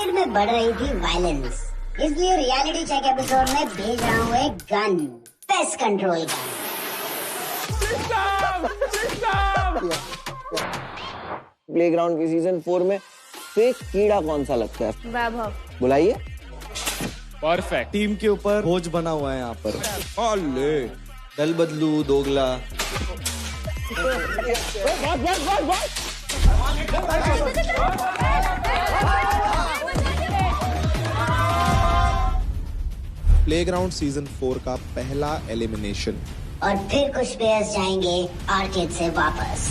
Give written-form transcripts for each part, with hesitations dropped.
Cricket में बढ़ रही थी वायलेंस, इसलिए रियलिटी चेक एपिसोड में भेज रहा हूँ एक गन, पेस्ट कंट्रोल का। प्लेग्राउंड की सीजन 4 में फेक कीड़ा कौन सा लगता है? वैभव। बुलाइए। परफेक्ट। टीम के ऊपर बोझ बना हुआ है यहाँ पर। ओले दल बदलू दोगला। प्लेग्राउंड सीजन 4 का पहला एलिमिनेशन। और फिर कुछ प्लेयर्स जाएंगे आर्केड से वापस।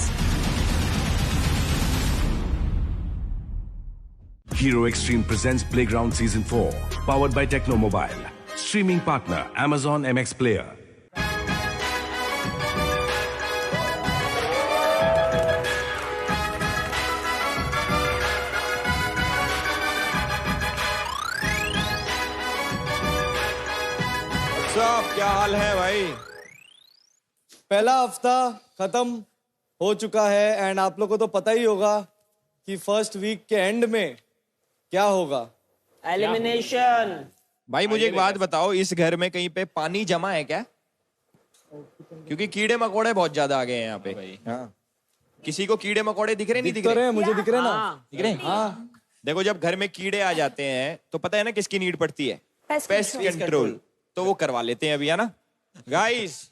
Hero Extreme presents Playground Season 4, powered by Techno Mobile. Streaming partner Amazon MX Player. साहब क्या हाल है भाई? पहला हफ्ता खत्म हो चुका है एंड आप लोगों को तो पता ही होगा कि फर्स्ट वीक के एंड में क्या होगा। एलिमिनेशन। भाई मुझे एक बात बताओ, इस घर में कहीं पे पानी जमा है क्या? क्योंकि कीड़े मकोड़े बहुत ज्यादा आ गए हैं यहाँ पे। हाँ। किसी को कीड़े मकोड़े दिख रहे नहीं दिख रहे? मुझे दिख रहे ना। दिख रहे? हाँ। देखो जब घर में कीड़े आ जाते हैं तो पता है ना किसकी नीड पड़ती है? Pest control. तो वो करवा लेते हैं अभी, है ना? गाइस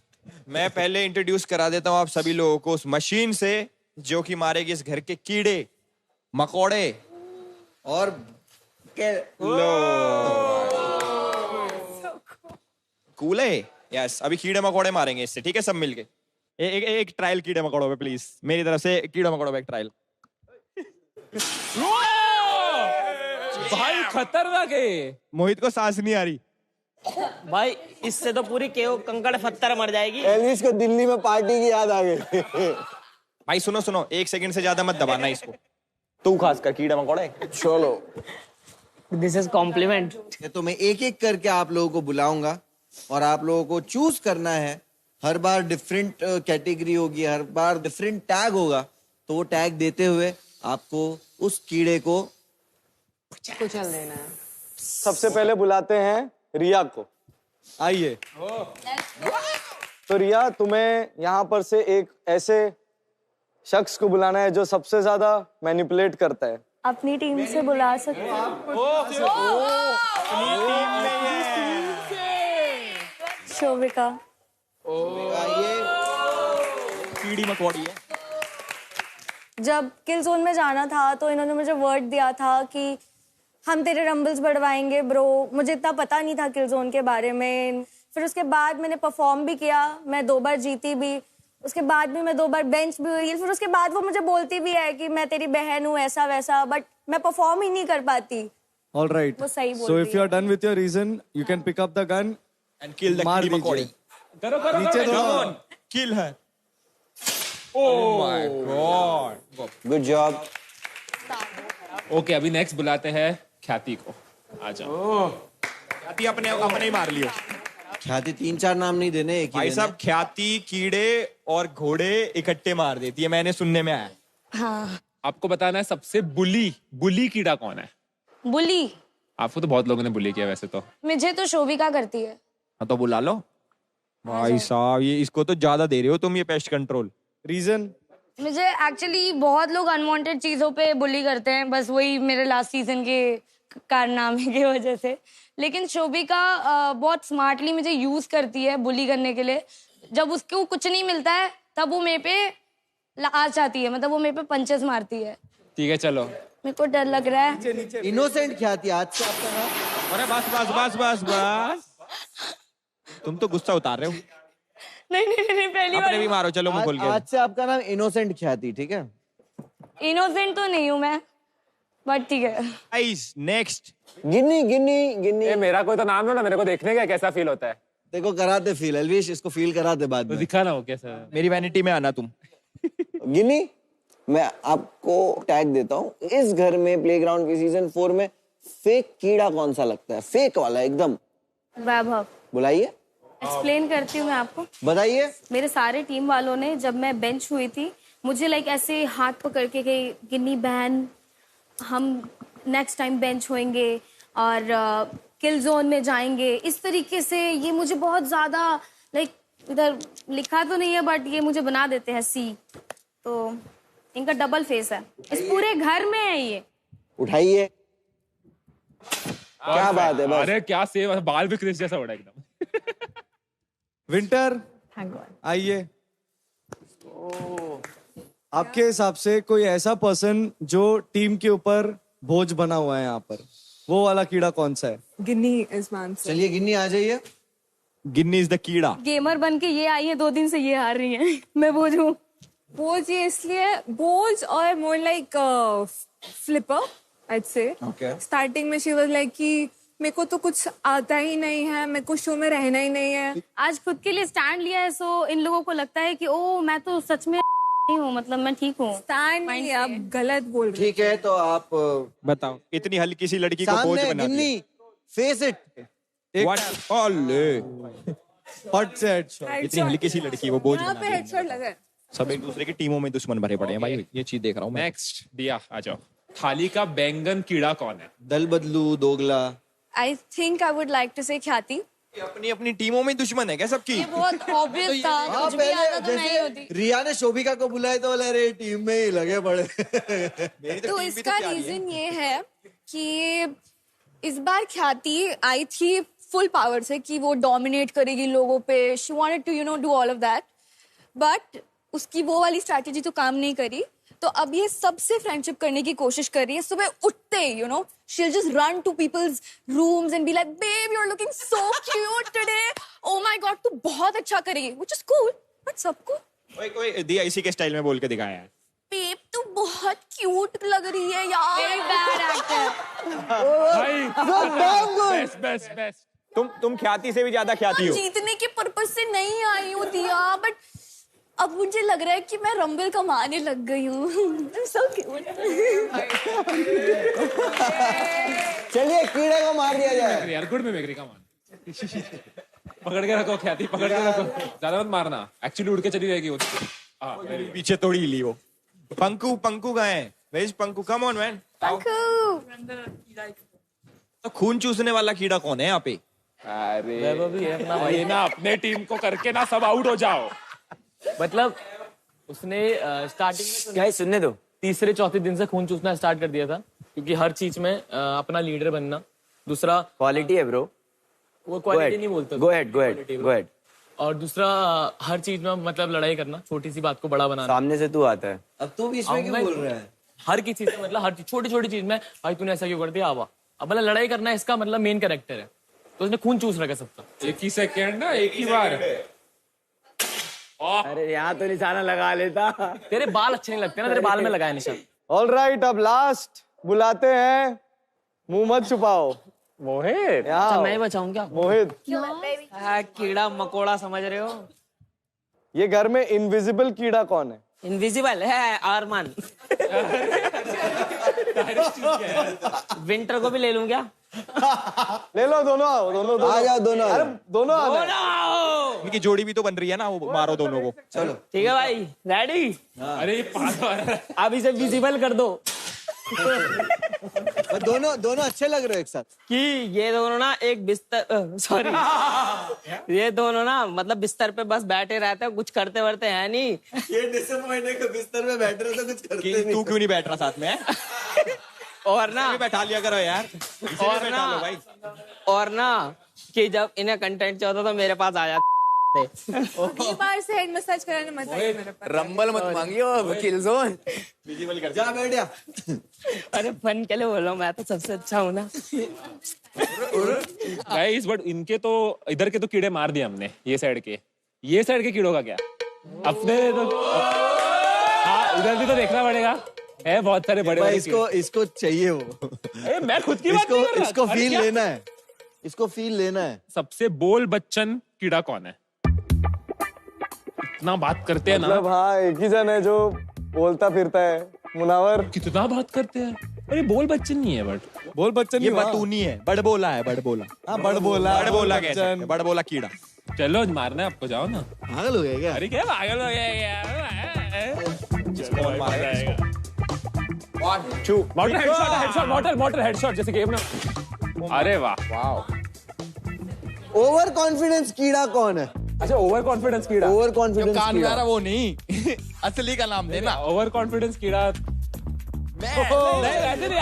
मैं पहले इंट्रोड्यूस करा देता हूँ आप सभी लोगों को उस मशीन से जो कि मारेगी इस घर के कीड़े मकोड़े और कूल है। यस, अभी कीड़े मकोड़े मारेंगे इससे, ठीक है? सब मिलके एक ट्रायल कीड़े मकोड़ों पे प्लीज, मेरी तरफ से कीड़े मकोड़ों पे एक ट्रायल। भाई खतरनाक है। मोहित को सांस नहीं आ रही भाई इससे तो पूरी केओ कंकड़ पत्थर मर जाएगी। एलविस को दिल्ली में पार्टी की याद आ गई। भाई सुनो सुनो, 1 सेकंड से ज्यादा मत दबाना इसको। तू खासकर कीड़ा मकोड़े। चलो दिस इज कॉम्प्लीमेंट। तो मैं एक एक करके आप लोगों को बुलाऊंगा और आप लोगों को चूज करना है। हर बार डिफरेंट कैटेगरी होगी, हर बार डिफरेंट टैग होगा। तो वो टैग देते हुए आपको उस कीड़े को कुचल देना है। सबसे पहले बुलाते हैं रिया को। आइए। तो रिया, तुम्हें यहाँ पर से एक ऐसे शख्स को बुलाना है जो सबसे ज्यादा मैनिपुलेट करता है। अपनी टीम से बुला सकते हैं। शोभिका। कीड़ी मकोड़ी है। जब किल जोन में जाना था तो इन्होंने मुझे वर्ड दिया था कि हम तेरे रंबल्स बढ़वाएंगे ब्रो। मुझे इतना पता नहीं था किल जोन के बारे में। फिर उसके बाद मैंने परफॉर्म भी किया, मैं 2 बार जीती भी। उसके बाद भी मैं 2 बार बेंच भी हुई। फिर उसके बाद वो मुझे बोलती भी है कि मैं तेरी बहन हूँ, ऐसा वैसा, बट मैं परफॉर्म ही नहीं कर पाती। All right. वो सही बोल So रही if you are done with your reason, you can pick up the gun and kill the मार कीड़ी मकोड़ी। करो करो नीचे करो। दो। किल है। Oh my God. Good job. Okay, अभी नेक्स्ट बुलाते हैं ख्याति को। आ जाओ। ख्याति अपने ही मार लियो। ख्याति 3-4 नाम नहीं देने, एक ही भाई देने। साहब ख्याति कीड़े और घोड़े इकट्ठे मार देती है, मैंने सुनने में आया। हाँ। आपको बताना है सबसे बुली कीड़ा कौन है। बुली? आपको तो बहुत लोगों ने बुली किया वैसे तो। मुझे तो शोभिका करती है। हाँ तो बुला लो। भाई साहब ये इसको तो ज्यादा दे रहे हो तुम ये पेस्ट कंट्रोल। रीजन? मुझे एक्चुअली बहुत लोग अनवांटेड चीजों पे बुली करते हैं, बस वही मेरे लास्ट सीजन के कारनामे की वजह से। लेकिन शोभिका बहुत स्मार्टली मुझे यूज करती है बुली करने के लिए। जब उसको कुछ नहीं मिलता है तब वो मेरे पे आ जाती है, मतलब वो मेरे पे पंचेस मारती है। ठीक है चलो। मेरे को डर लग रहा है। इनोसेंट ख्याति, आज से आपका नाम। अरे बस बस बस बस बस, तुम तो गुस्सा उतार रहे हो। नहीं नहीं नहीं, पहली अपने भी बार। मारो, चलो मुंह खोल के। आज से आपका नाम इनोसेंट ख्याति, ठीक है? इनोसेंट तो नहीं हूँ मैं, बट ठीक है। गाइस नेक्स्ट गिन्नी गिन्नी गिन्नी। मेरा कोई तो नाम लो ना, मेरे को देखने का कैसा फील होता है। देखो कराते फील, अलविश इसको फील कराते बाद में। दिखा ना वो कैसा। मेरी वैनिटी में आना तुम। गिन्नी, मैं आपको टैग देता हूँ। इस घर में प्लेग्राउंड की सीजन 4 में फेक कीड़ा कौन सा लगता है? फेक वाला एकदम। वैभव। बुलाइए। एक्सप्लेन करती हूँ मैं आपको। बताइए। मेरे सारे टीम वालों ने, जब मैं बेंच हुई थी, मुझे लाइक ऐसे हाथ पकड़ के गई, गिन्नी बहन हम नेक्स्ट टाइम बेंच होंगे और किल जोन में जाएंगे, इस तरीके से ये मुझे बहुत ज्यादा लाइक इधर लिखा तो नहीं है बट ये मुझे बना देते हैं सी। तो इनका डबल फेस है, इस पूरे घर में है ये। उठाइए, क्या बात है। बस अरे क्या सेव, बाल भी क्रिस जैसा हो रहा है एकदम। विंटर आइए। आपके हिसाब से कोई ऐसा पर्सन जो टीम के ऊपर बोझ बना हुआ है यहाँ पर, वो वाला कीड़ा कौन सा है? गिन्नी इज मान से। चलिए गिन्नी आ जाइए। गिन्नी इज द कीड़ा। गेमर बन के ये आई है, 2 दिन से ये हार रही है। मैं बोझ हूँ। बोझ ये इसलिए बोझ और मोर लाइक फ्लिपर आई से। स्टार्टिंग में शी वाज लाइक कि मेरे को तो कुछ आता ही नहीं है, मेरे को शो में रहना ही नहीं है। आज खुद के लिए स्टैंड लिया है, सो इन लोगों को लगता है कि ओ मैं तो सच में नहीं हूँ, मतलब मैं ठीक हूँ। स्टैंड नहीं, आप गलत बोल रहे। ठीक है तो आप बताओ, इतनी हल्की सी लड़की को बोझ सामने बना गिन्नी, फेस इट। हट से हेडशॉट। इतनी हल्की सी लड़की वो बोझ यहाँ बना पे दी। हेडशॉट लगा है। सब एक दूसरे की टीमों में दुश्मन भरे पड़े हैं भाई, ये चीज देख रहा हूँ मैं। नेक्स्ट दिया, आ जाओ। थाली का बैंगन कीड़ा कौन है? दल बदलू, दोगला। I think I would like to say Khyati. अपनी अपनी टीमों में दुश्मन है क्या सबकी? ये बहुत ऑब्वियस था, कुछ भी आता तो नहीं होती। रिया ने शोभिका को बुलाया तो बोला अरे टीम में ही लगे पड़े। तो इसका रीजन ये है कि इस बार ख्याति आई थी फुल पावर से कि वो डोमिनेट करेगी लोगों पे, she wanted to you know do all of that, but उसकी वो वाली स्ट्रैटेजी तो काम नहीं करी। तो अब ये सबसे फ्रेंडशिप करने की कोशिश कर रही है। सुबह उठते ही you know she will just run to people's rooms and be like babe you are looking so cute today, oh my God तू बहुत अच्छा करेगी, व्हिच इज कूल। बट सबको कोई दिया इसी के स्टाइल में बोल के दिखाया है। बेब तू बहुत क्यूट लग रही है यार। Bad actor. भाई बेस्ट बेस्ट बेस्ट। तुम ख्याति से भी ज्यादा ख्याति हो। जीतने के पर्पस से नहीं आई हूँ दिया, बट अब मुझे लग रहा है कि मैं रंबल कमाने लग गई हूँ। So cute. चलिए कीड़े को मार दिया जाए। यार गुड मिमिक्री का मान। पकड़ के रखो ख्याति, पकड़ के रखो, ज्यादा मत मारना, एक्चुअली उड़ के चली जाएगी वो। पीछे तोड़ी ली वो। पंकु गए हैं। Where is Panku? Come on man. तो खून चूसने वाला कीड़ा कौन है यहाँ पे? अरे ये ना अपने टीम को करके ना सब आउट हो जाओ। मतलब उसने स्टार्टिंग में क्या सुनने दो, तीसरे चौथे दिन से खून चूसना स्टार्ट कर दिया था, क्योंकि हर चीज में अपना लीडर बनना। दूसरा क्वालिटी है ब्रो, वो क्वालिटी नहीं बोलते। Go ahead. और दूसरा हर चीज में मतलब लड़ाई करना, छोटी सी बात को बड़ा बनाना। सामने से तू आता है, अब तू बीच में क्यों बोल रहा है? हर की चीज में मतलब हर छोटी छोटी चीज में भाई तूने ऐसा क्यों कर दिया, आवा। अब मतलब लड़ाई करना इसका मतलब मेन कैरेक्टर है, तो उसने खून चूस रखा सबका। एक ही सेकेंड ना, एक ही बार। अरे यहाँ तो निशाना लगा लेता। तेरे बाल अच्छे नहीं लगते ना, तेरे बाल में लगाया निशान। ऑलराइट, अब लास्ट बुलाते हैं, मुंह मत छुपाओ। मोहित, अच्छा मैं बचाऊं क्या? मोहित, कीड़ा मकोड़ा समझ रहे हो? ये घर में इनविजिबल कीड़ा कौन है? इनविजिबल है आरमान। विंटर को भी ले लूं क्या? ले लो, दोनों आओ, दोनों आ जाओ, दोनों अरे दोनों आ इनकी जोड़ी भी तो बन रही है ना, वो मारो दोनों को। चलो ठीक है भाई, रेडी? अरे अब इसे विजिबल कर दो दोनों अच्छे लग रहे हो एक साथ। कि ये दोनों ना एक बिस्तर सॉरी ये दोनों ना मतलब बिस्तर पे बस बैठे रहते हैं, कुछ करते वर्ते हैं नहीं। ये डिसअपॉइंटेड के बिस्तर में बैठ रहे तो कुछ करते नहीं। तू क्यों नहीं बैठ रहा साथ में? और ना बैठा लिया करो यार, और ना भाई। और ना कि जब इन्हें कंटेंट चाहिए होता तो मेरे पास आ जाते। बार से हेड मसाज कराने मत आइए मेरे पास। रंबल मत मांगियो, किल जोन जा बैठ जा। अरे फन के लिए बोल रहा हूँ, मैं तो सबसे अच्छा हूँ ना। गाइस बट इनके तो इधर के तो कीड़े मार दिए हमने, ये साइड के कीड़ों का क्या? अपने तो हाँ उधर भी तो देखना पड़ेगा, है बहुत सारे बड़े। इसको चाहिए वो। मैं खुद की बात नहीं कर रहा। इसको फील लेना है, इसको फील लेना है। सबसे बोल बच्चन कीड़ा कौन है? इतना बात करते हैं ना, मतलब हाँ एक ही जन है जो बोलता फिरता है। मुनावर कितना बात करते हैं। अरे बोल बच्चन नहीं है, बट बोल बच्चन ये बटूनी है, बड़बोला है, बड़बोला। हाँ बड़बोला कह सकते हैं, बड़बोला कीड़ा। चलो मारना है आपको, जाओ ना। पागल हो गया क्या? अरे क्या पागल हो गया यार? कौन मारेगा? 1 2 मॉडल हेडशॉट जैसे गेम ना। अरे वाह। ओवर कॉन्फिडेंस कीड़ा कौन है? अच्छा, ओवर कॉन्फिडेंस कीड़ा। ओवर कॉन्फिडेंस कीड़ा वो नहीं असली का नाम देना। ओवर कॉन्फिडेंस कीड़ा नहीं, वैसे नहीं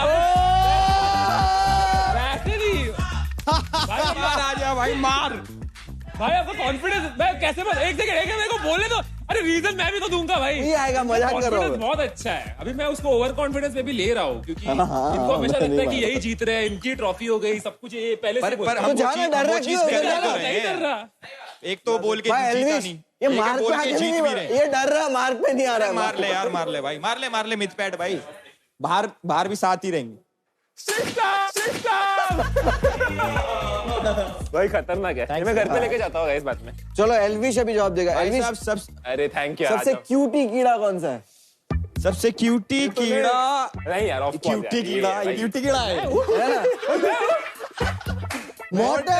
भाई, मार आ जा भाई, मार भाई। आपका कॉन्फिडेंस मैं कैसे एक सेकंड मेरे को बोले तो, अरे रीजन मैं भी तो दूंगा भाई। नहीं आएगा, मजाक कर रहा हूँ। बहुत अच्छा है। अभी मैं उसको ओवर कॉन्फिडेंस में भी ले रहा हूँ, क्योंकि इनको हमेशा लगता है कि यही जीत रहे हैं, इनकी ट्रॉफी हो गई, सब कुछ ये पहले से पर हम नहीं डर रहा। एक तो बोल के जीता नहीं, ये मार्क पे आके नहीं, ये डर रहा, मार्क पे नहीं आ रहा है। मार ले यार, मार ले भाई, मार ले मिथपैट भाई। बाहर भी साथ ही रहेंगे। भाई खतरनाक है, मैं घर पे लेके जाता हूँ इस बात में। चलो एल्विश अभी जवाब देगा। एल्विश सब अरे थैंक यू। सबसे क्यूटी कीड़ा कौन सा है? सबसे क्यूटी कीड़ा नहीं यार, क्यूटी कीड़ा है मॉडल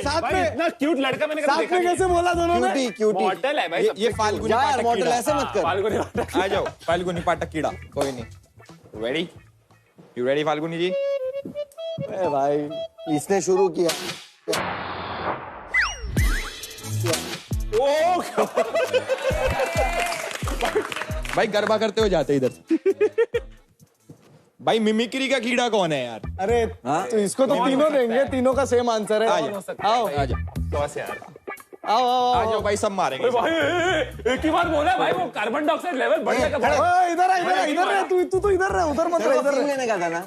साथ में इतना क्यूट लड़का मैंने कभी देखा नहीं। कैसे बोला दोनों ने? क्यूटी मॉडल है भाई। ये फाल्गुनी पाठक मॉडल कीड़ा। ऐसे मत कर। फाल्गुनी आ जाओ फाल्गुनी पाठक कीड़ा। कोई नहीं। रेडी? यू रेडी फाल्गुनी जी? भाई इसने शुरू किया। भाई गरबा करते हुए जाते इधर से। भाई मिमिक्री का कीड़ा कौन है यार? अरे तो इसको तो तीनों देंगे, तीनों का सेम आंसर है। आओ आ जाओ भाई, सब मारेंगे। भाई एक ही बात बोला भाई, वो कार्बन डाइऑक्साइड लेवल बढ़ जाएगा। इधर तू तो इधर रह, उधर मत रह, इधर रह। लेने का था ना।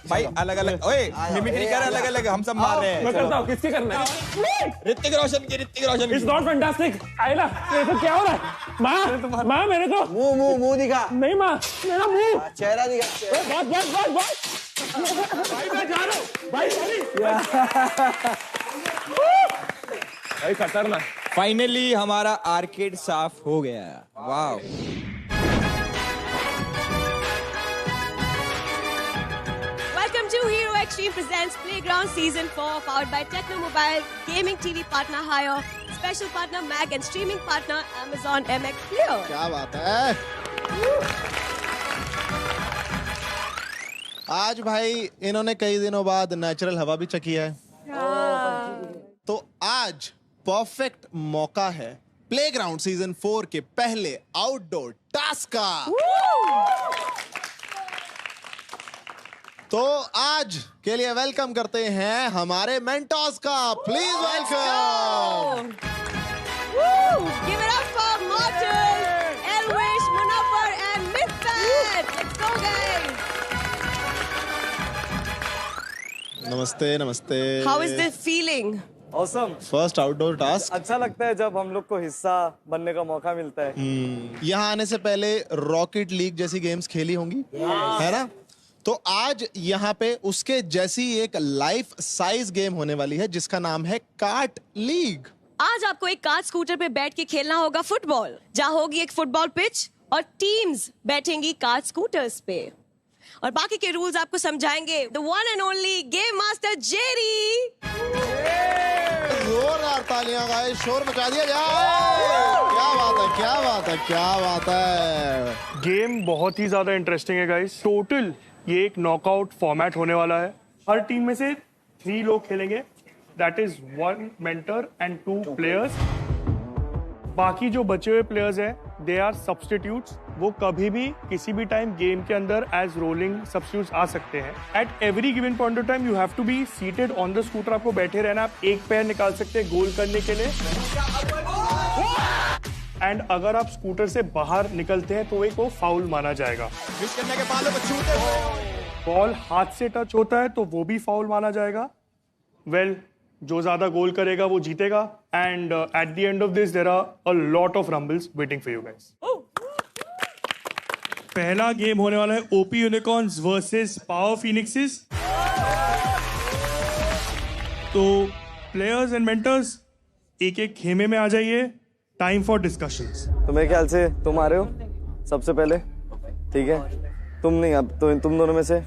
भाई अलग अलग मिमिक्री कर, अलग अलग हम सब मार रहे हैं। मैं करता हूँ, किसकी करना है? ऋतिक रोशन की। It's not fantastic. आयला ये तो क्या हो रहा है? माँ मेरे को मुंह दिखा। नहीं माँ, मेरा मुंह, चेहरा दिखा। भाई मैं जा रहा हूँ भाई, सॉरी भाई। खतरनाक। फाइनली हमारा आर्केड साफ हो गया। वाह। Welcome to Hero Extreme presents Playground Season 4, powered by Techno Mobile, gaming TV partner Hire, special partner Mag and streaming partner Amazon MX Player. क्या बात है। आज भाई इन्होंने कई दिनों बाद नेचुरल हवा भी चखी है, तो आज परफेक्ट मौका है प्लेग्राउंड सीजन 4 के पहले आउटडोर टास्क का। तो आज के लिए वेलकम करते हैं हमारे मेंटोर्स का। Please welcome. Give it up for Mortal, Elwish, Munawar and Mithpet. Let's go guys. नमस्ते नमस्ते। How is the feeling? Awesome. First outdoor task. अच्छा लगता है जब हम लोग को हिस्सा बनने का मौका मिलता है। यहाँ आने से पहले रॉकेट लीग जैसी गेम्स खेली होंगी, है ना? तो आज यहाँ पे उसके जैसी एक लाइफ साइज गेम होने वाली है जिसका नाम है कार्ट लीग। आज आपको एक कार स्कूटर पे बैठ के खेलना होगा फुटबॉल, जहाँ होगी एक फुटबॉल पिच और टीम्स बैठेंगी कार स्कूटर्स पे, और बाकी के रूल्स आपको समझाएंगे the one and only game master Jerry. जोरदार तालियां गाइस, शोर मचा दिया जाए। क्या बात है, क्या बात है, क्या बात है। गेम बहुत ही ज्यादा इंटरेस्टिंग है गाइस। टोटल ये एक नॉकआउट फॉर्मेट होने वाला है। हर टीम में से 3 लोग खेलेंगे, that is 1 mentor and 2 players. बाकी जो बचे हुए प्लेयर्स हैं दे आर सब्स्टिट्यूट्स। वो कभी भी किसी भी टाइम गेम के अंदर एज रोलिंग सब्स्टिट्यूट्स आ सकते हैं। At every given point of time you have to be seated on the scooter. आपको बैठे रहना। आप एक पैर निकाल सकते हैं गोल करने के लिए, एंड अगर आप स्कूटर से बाहर निकलते हैं तो एक वो फाउल माना जाएगा। बॉल हाथ से टच होता है तो वो भी फाउल माना जाएगा। वेल, जो ज्यादा गोल करेगा वो जीतेगा। And at the end of this there are a lot of rumbles waiting for you guys. पहला गेम होने वाला है OP unicorns versus power phoenixes. तो प्लेयर्स एंड मेंटर्स एक एक खेमे में आ जाइए। Time for discussions. तो मेरे ख्याल से तुम आ रहे हो सबसे पहले, ठीक है? तुम नहीं, अब तो तुम दोनों में से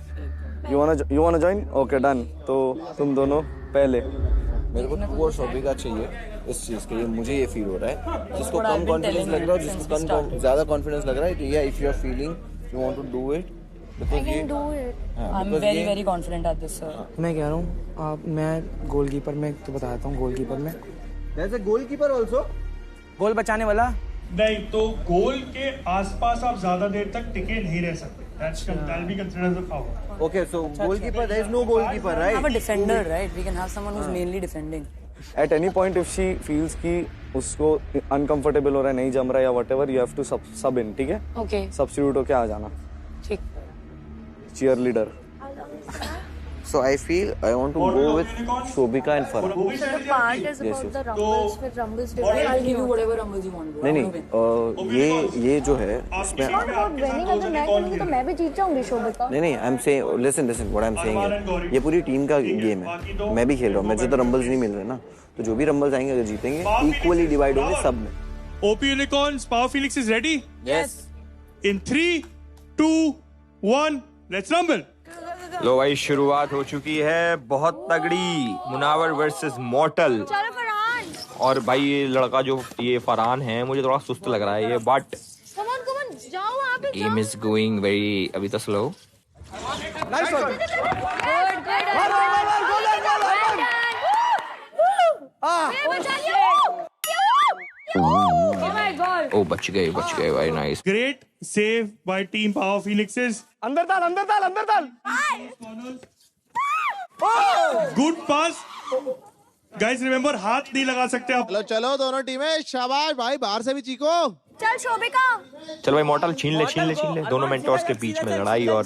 यू वांना जॉइन? Okay done. तो तुम दोनों पहले। मेरे को तू और शोभिका चाहिए इस चीज के लिए, मुझे ये फील हो रहा है। जिसको कम कॉन्फिडेंस लग रहा है, जिसको ज्यादा कॉन्फिडेंस लग रहा है, या if you are feeling you want to do it, I can do it. I'm very very confident at this, sir. मैं कह रहा हूँ मैं गोलकीपर में तो बताता हूँ, गोलकीपर में There's a goalkeeper also? गोल बचाने वाला नहीं, तो गोल के आसपास आप ज्यादा देर तक टिके नहीं रह सकते। That'll be considered as a foul. Okay, so goalkeeper, there is no goalkeeper, right? We have a defender, right? We can have someone who's mainly defending. At any point if she feels कि उसको uncomfortable हो रहा है, नहीं जम रहा है या whatever, you have to sub in, ठीक है? Okay. Substitute होके आ जाना। ठीक। Cheerleader. So I feel I want to go with Shobhika and Farhan. So the part is about the rumbles with rumbles divide. I'll give you whatever rumbles you want. नहीं, ये जो है इसमें winning अगर मैं करूँगी तो मैं भी जीत जाऊँगी शोभिका। नहीं I'm saying listen what I'm saying है, ये पूरी टीम का गेम है, मैं भी खेल रहा हूँ, मुझे तो रंबल्स नहीं मिल रहे ना, तो जो भी रंबल्स आएंगे अगर जीतेंगे इक्वली डिवाइड होंगे सब में। OP Unicorns, Power Phoenix is ready? Yes. In 3, 2, 1, let's rumble. लो भाई शुरुआत हो चुकी है बहुत तगड़ी, मुनावर वर्सेस मॉर्टल। चलो फरहान। और भाई ये लड़का जो ये फरहान है मुझे थोड़ा सुस्त लग रहा है ये, बट Come on, जाओ वहाँ पे। गेम इज गोइंग वेरी अभी तो स्लो। Nice one. ओ बच गए very nice. Great save by Team Power Phoenixes. अंदर डाल। Good pass. Guys remember हाथ नहीं लगा सकते आप। चलो दोनों टीमें, शाबाश भाई, बाहर से भी चीखो। चल शोभिका। चल भाई मॉर्टल छीन ले। दोनों मेंटोर्स के बीच में लड़ाई और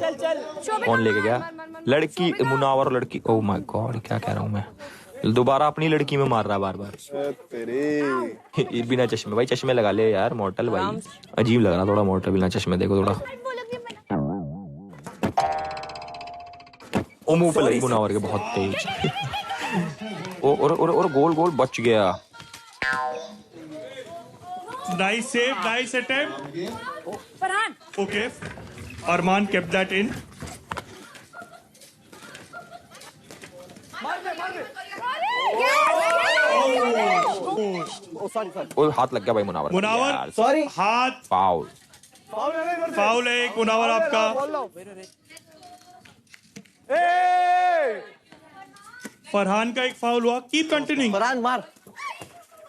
कौन लेके गया लड़की, मुनावर लड़की। ओह माय गॉड क्या कह रहा हूँ मैं, दोबारा अपनी लड़की में मार रहा है बार। बिना चश्मे, भाई चश्मे लगा ले यार मॉर्टल, भाई अजीब लग रहा थोड़ा मॉर्टल बिना चश्मे, देखो थोड़ा। ओ मुंह पे लगी मुनावर के बहुत तेज। और गोल बच गया। Nice save, nice attempt. Farhan. Okay. Arman kept that in. ओ हाथ लग गया भाई मुनावर। सॉरी हाथ फाउल है एक मुनावर आपका। फरहान का एक फाउल हुआ। Keep continuing. फरहान मार।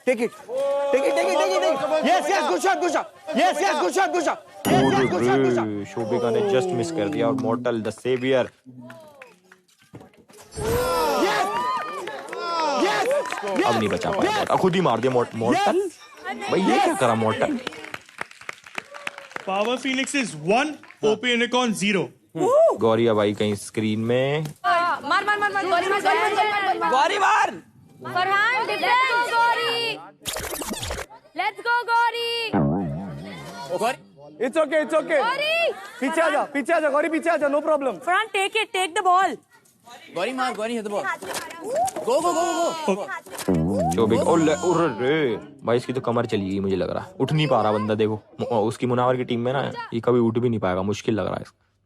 Take it. Yes good shot. Shobhika ने जस्ट मिस कर दिया और मॉर्टल द सेवियर। अब नहीं बचा पाया, खुद ही मार दिया मॉर्टल। भाई ये क्या करा Mortal. Power Phoenix is 1, OP Unicorn 0। Gauri भाई कहीं स्क्रीन में मार गौरी मार। Farhan defence Gauri. Let's go Gauri. It's okay पीछे आ जा गौरी, पीछे आ जा, no problem. Farhan take the ball. Gauri मार, Gauri hit the ball. Go. रे भाई इसकी तो कमर चली गई मुझे लग रहा है, उठ नहीं पा रहा बंदा। देखो उसकी मुनावर की टीम में ना ये कभी उठ भी नहीं पाएगा, मुश्किल लग रहा है,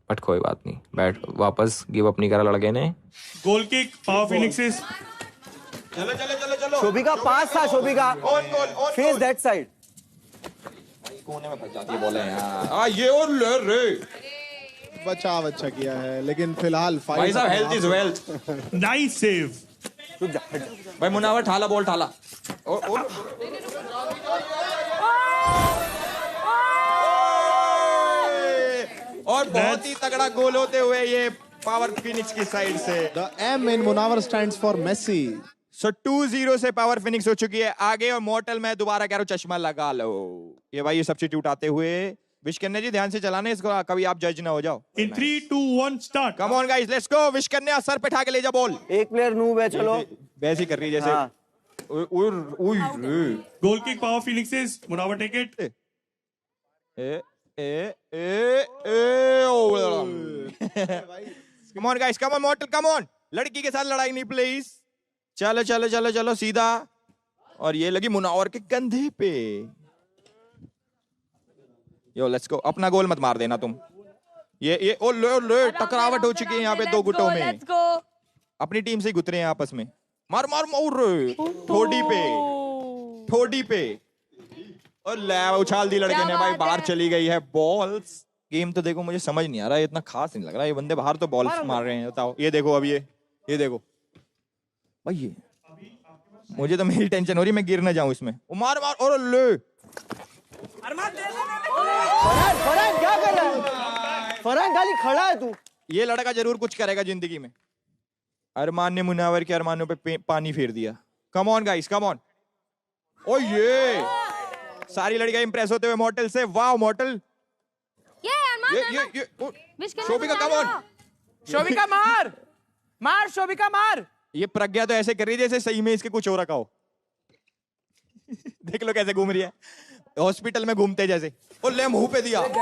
बट कोई बात नहीं, बैठ वापस गिव अप नहीं करा लड़के ने। Goal kick power phoenixes. चलो। शोभिका पास था, शोभिका फेस दैट साइड। कोने में फंस जाती है बॉल यार। ये और ले रे बचा किया है, लेकिन फिलहाल भाई साहब health is wealth. Nice save. भाई मुनावर ठाला बॉल ठाला। और बहुत ही तगड़ा गोल होते हुए ये पावर फिनिक्स की साइड से। The M in Munawar stands for Messi. So 2-0 से पावर फिनिक्स हो चुकी है आगे। और मॉर्टल मैं दोबारा कह रहा हूँ चश्मा लगा लो। ये भाई ये सब्स्टिट्यूट आते हुए विश करने जी ध्यान से चलाने इसको, कभी आप जज ना हो जाओ। In 3, 2, 1 start. Come on guys let's go. Wish करने सर पे ठा के ले जा बॉल। एक प्लेयर नूब है, चलो वैसे ही कर रही है जैसे। Goal kick power phoenixes. Munawar take it. Come on guys, come on Mortal, come on. लड़की के साथ लड़ाई नहीं प्लीज। चलो सीधा। और ये लगी मुनावर के कंधे पे। Yo let's go. अपना गोल मत मार देना तुम। ये टकरावट हो चुकी है यहाँ पे दो गुटों में। अपनी टीम से ही गुतरे हैं आपस में। मार मार मार ठोडी पे और ले उछाल दी लड़के ने भाई, बाहर चली गई है बॉल्स। गेम तो देखो मुझे समझ नहीं आ रहा, इतना खास नहीं लग रहा। ये बंदे बाहर तो बॉल्स मार रहे हैं, बताओ। ये देखो अब ये देखो भाई, ये मुझे तो मेरी टेंशन हो रही मैं गिर ना जाऊं इसमें। मार मार और ले फरहान क्या कर रहा है? फरहान खाली खड़ा है तू। ये लड़का जरूर कुछ करेगा जिंदगी में। अरमान ने मुनावर के अरमानों पे पानी फेर दिया। Come on guys, come on. ओ ये सारी लड़कियां इंप्रेस होते हुए मॉडल से। वाह मॉडल, ये शोभिका कम ऑन। शोभिका मार मार, शोभिका मार। ये प्रज्ञा तो ऐसे कर रही है जैसे सही में इसके कुछ हो रखा हो। देख लो कैसे घूम रही है, हॉस्पिटल में घूमते जैसे। ओ ले मुंह पे दिया। बहुत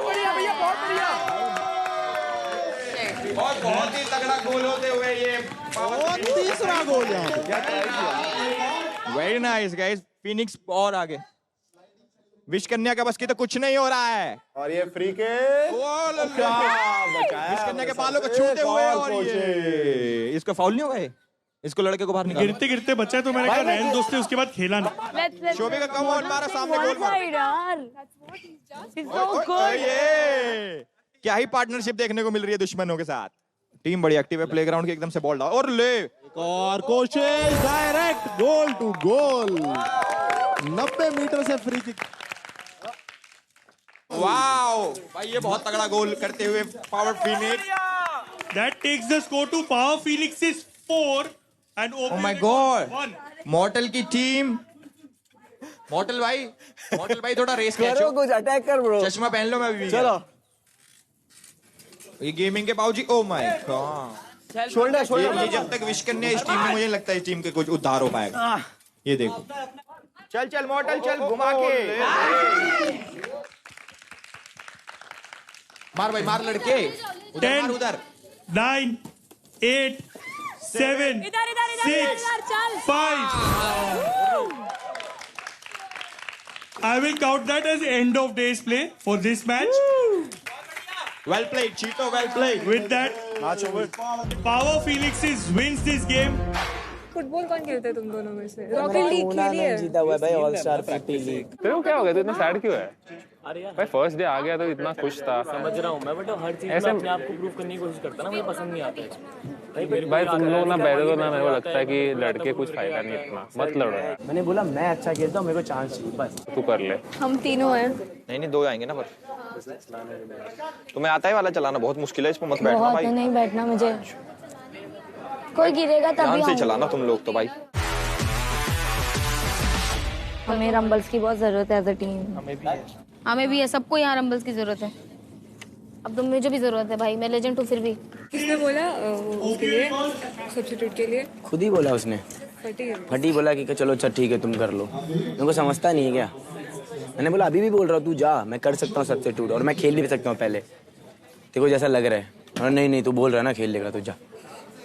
बढ़िया भैया, बहुत बढ़िया। और बहुत ही तगड़ा गोल होते हुए ये तीसरा गोल यहाँ पे। Very nice guys. फिनिक्स और आगे। विश कन्या का बस की तो कुछ नहीं हो रहा है। और ये फ्री के विश कन्या के बालों को छूते हुए, और ये इसको फाउल नहीं होगा। इसको लड़के को बाहर निकाल। गिरते गिरते बच्चा तो मैंने कहा रहने दो, उसके बाद खेला नहीं। शोभिका कम ऑन, मारा सामने गोल मार। ये क्या ही पार्टनरशिप देखने को मिल रही है दुश्मनों के साथ। टीम बड़ी एक्टिव है, प्लेग्राउंड के एकदम से बॉल डाल और ले। और कोशिश, direct goal to goal. 90 metre से फ्री किक। वाओ भाई, ये बहुत तगड़ा गोल करते हुए Power Phoenix. That takes the score to Power Phoenix's 4 and Oh my God! Model की टीम। मॉडल भाई थोड़ा रेस करो, कुछ अटैक कर ब्रो। चश्मा पहन लो। मैं अभी चलो ये गेमिंग के बाबूजी। ओ माय गॉड, शोल्डर ये जब तक विश करने इस टीम में, मुझे लगता है इस टीम के कुछ उद्धार हो पाएगा। ये देखो, चल मॉडल चल, घुमा के मार भाई, मार लड़के। 10 उधर 9 8 7 6 5 I will count that as end of day's play for this match. Well played, Cheeto, well played. With that, Power Phoenixes wins this game. Football कौन खेलते है तुम दोनों में से? रॉकेट लीग खेली है। जीता हुआ है भाई, ऑल स्टार फुटी लीग। तेरे को क्या हो गया, तू इतना सैड क्यों है? भाई फर्स्ट डे आ गया तो इतना खुश था। समझ रहा हूँ मैं, बट हर चीज में अपने आप को प्रूव करने की कोशिश करता ना, मुझे पसंद नहीं आता है। भाई तुम लोग ना बैठे तो ना, मेरे को लगता है कि लड़के कुछ फायदा नहीं इतना, मत लड़ो। मैंने बोला मैं अच्छा खेलता हूँ, मेरे को चांस चाहिए बस। तू कर ले। हम तीनों हैं। नहीं दो आएंगे ना, पर तुम्हें आता है वाला चलाना, बहुत मुश्किल है, इसमें मत बैठना भाई। नहीं बैठना मुझे, कोई गिरेगा तभी ध्यान से चलाना तुम लोग तो भाई। हमें रंबल्स की बहुत जरूरत है एज अ टीम। हमें भी है, सबको यहाँ रंबल्स की जरूरत है। अब तुम मुझे भी जरूरत है भाई, मैं लेजेंड हूँ फिर भी। किसने बोला उसके लिए, सब्स्टिट्यूट के लिए? खुद ही बोला उसने। फटी बोला कि चलो अच्छा ठीक है तुम कर लो। मेरे को समझता नहीं है क्या? मैंने बोला अभी भी बोल रहा हूँ तू जा, मैं कर सकता हूँ सब्स्टिट्यूट और मैं खेल भी सकता हूँ पहले, तेरे को जैसा लग रहा है। और नहीं तू बोल रहा है ना खेल लेगा, तू जा।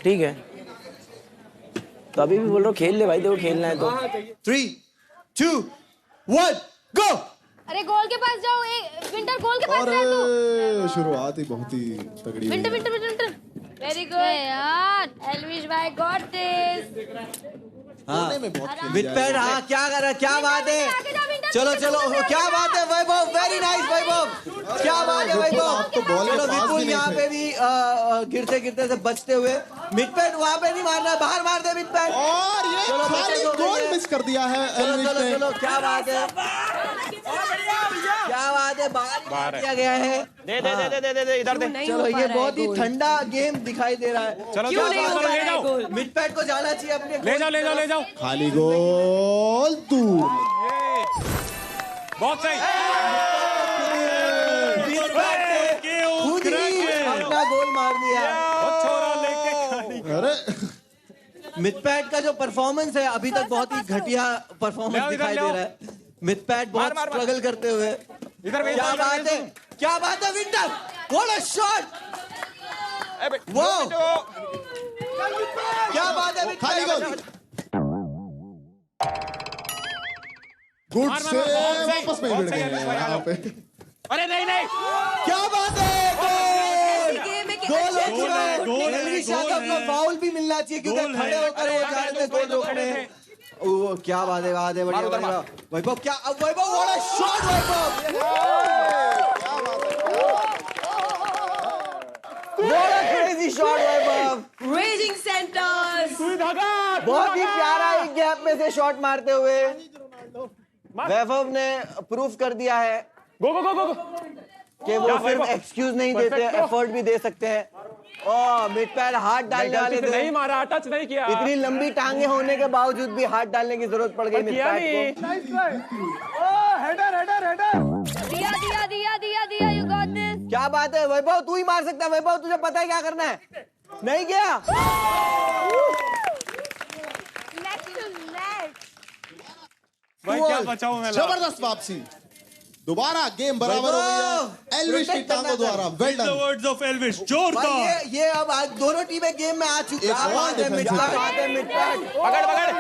ठीक है तो अभी भी बोल रहा हूँ खेल ले भाई, देखो खेलना है तो। 3 2 1 गो। अरे गोल के पास जाओ, विंटर गोल के पास जा तू। शुरुआत ही बहुत ही तगड़ी। विंटर वेरी गुड यार, एलविश भाई गॉट दिस। विटपैड, हाँ क्या कर रहा है, क्या बात है। चलो क्या बात है वैभव, वेरी नाइस वैभव, क्या बात है वैभव। चलो विपुल यहाँ पे भी गिरते से बचते हुए। मिडपैड वहाँ पे नहीं मारना, बाहर मार दे मिडपैड। और ये खाली गोल मिस कर दिया है एल्विश ने। चलो क्या बात है, क्या बात है, बाहर किया गया है। दे इधर दे। चलो ये बहुत ही ठंडा गेम दिखाई दे रहा है। चलो ले जाओ, मिडपैड को जाना चाहिए अपने। ले जाओ। खाली गोल दूर। बहुत सही। खुद ही अपना गोल मार दिया। अरे मिडपैड का जो परफॉर्मेंस है अभी तक बहुत ही घटिया परफॉर्मेंस दिखाई दे रहा है। मिडपैड बहुत स्ट्रगल करते हुए। क्या बात है winter, what a shot, wow क्या बात है। खाली गोल, गुड से वापस में भिड़ गए यहाँ पे। अरे नहीं क्या बात है, गोल हो चुका है। एलवी शाखा को फाउल भी मिलना चाहिए क्योंकि खड़े होकर वो जा रहे थे गोल रोकने। ओ क्या बात है, बढ़िया बढ़िया। वैभव क्या, Vaibhav what a shot Vaibhav, what a crazy shot Vaibhav. Raging centaurs बहुत ही प्यारा एक गैप में से शॉट मारते हुए वैभव ने प्रूफ कर दिया है कि वो सिर्फ एक्सक्यूज नहीं देते, एफर्ट भी दे सकते हैं। मिड पैड हाथ डालने वाले थे, नहीं मारा, टच नहीं किया। इतनी लंबी टांगे होने के बावजूद भी हाथ डालने की जरूरत पड़ गई मिड पैड को। हेडर हेडर हेडर, दिया दिया दिया दिया दिया, यू गॉट दिस। क्या बात है वैभव, तू ही मार सकता है वैभव, तुझे पता है क्या करना है। नहीं गया, भाई क्या बचाऊं मैं। जबरदस्त वापसी, दोबारा गेम बराबर हो गई है एल्विश की टांगों द्वारा। Well done. The words of Elvish, जोरदार। ये अब आज दोनों टीमें गेम में आ चुकी हैं। मिड पैड पकड़ पकड़,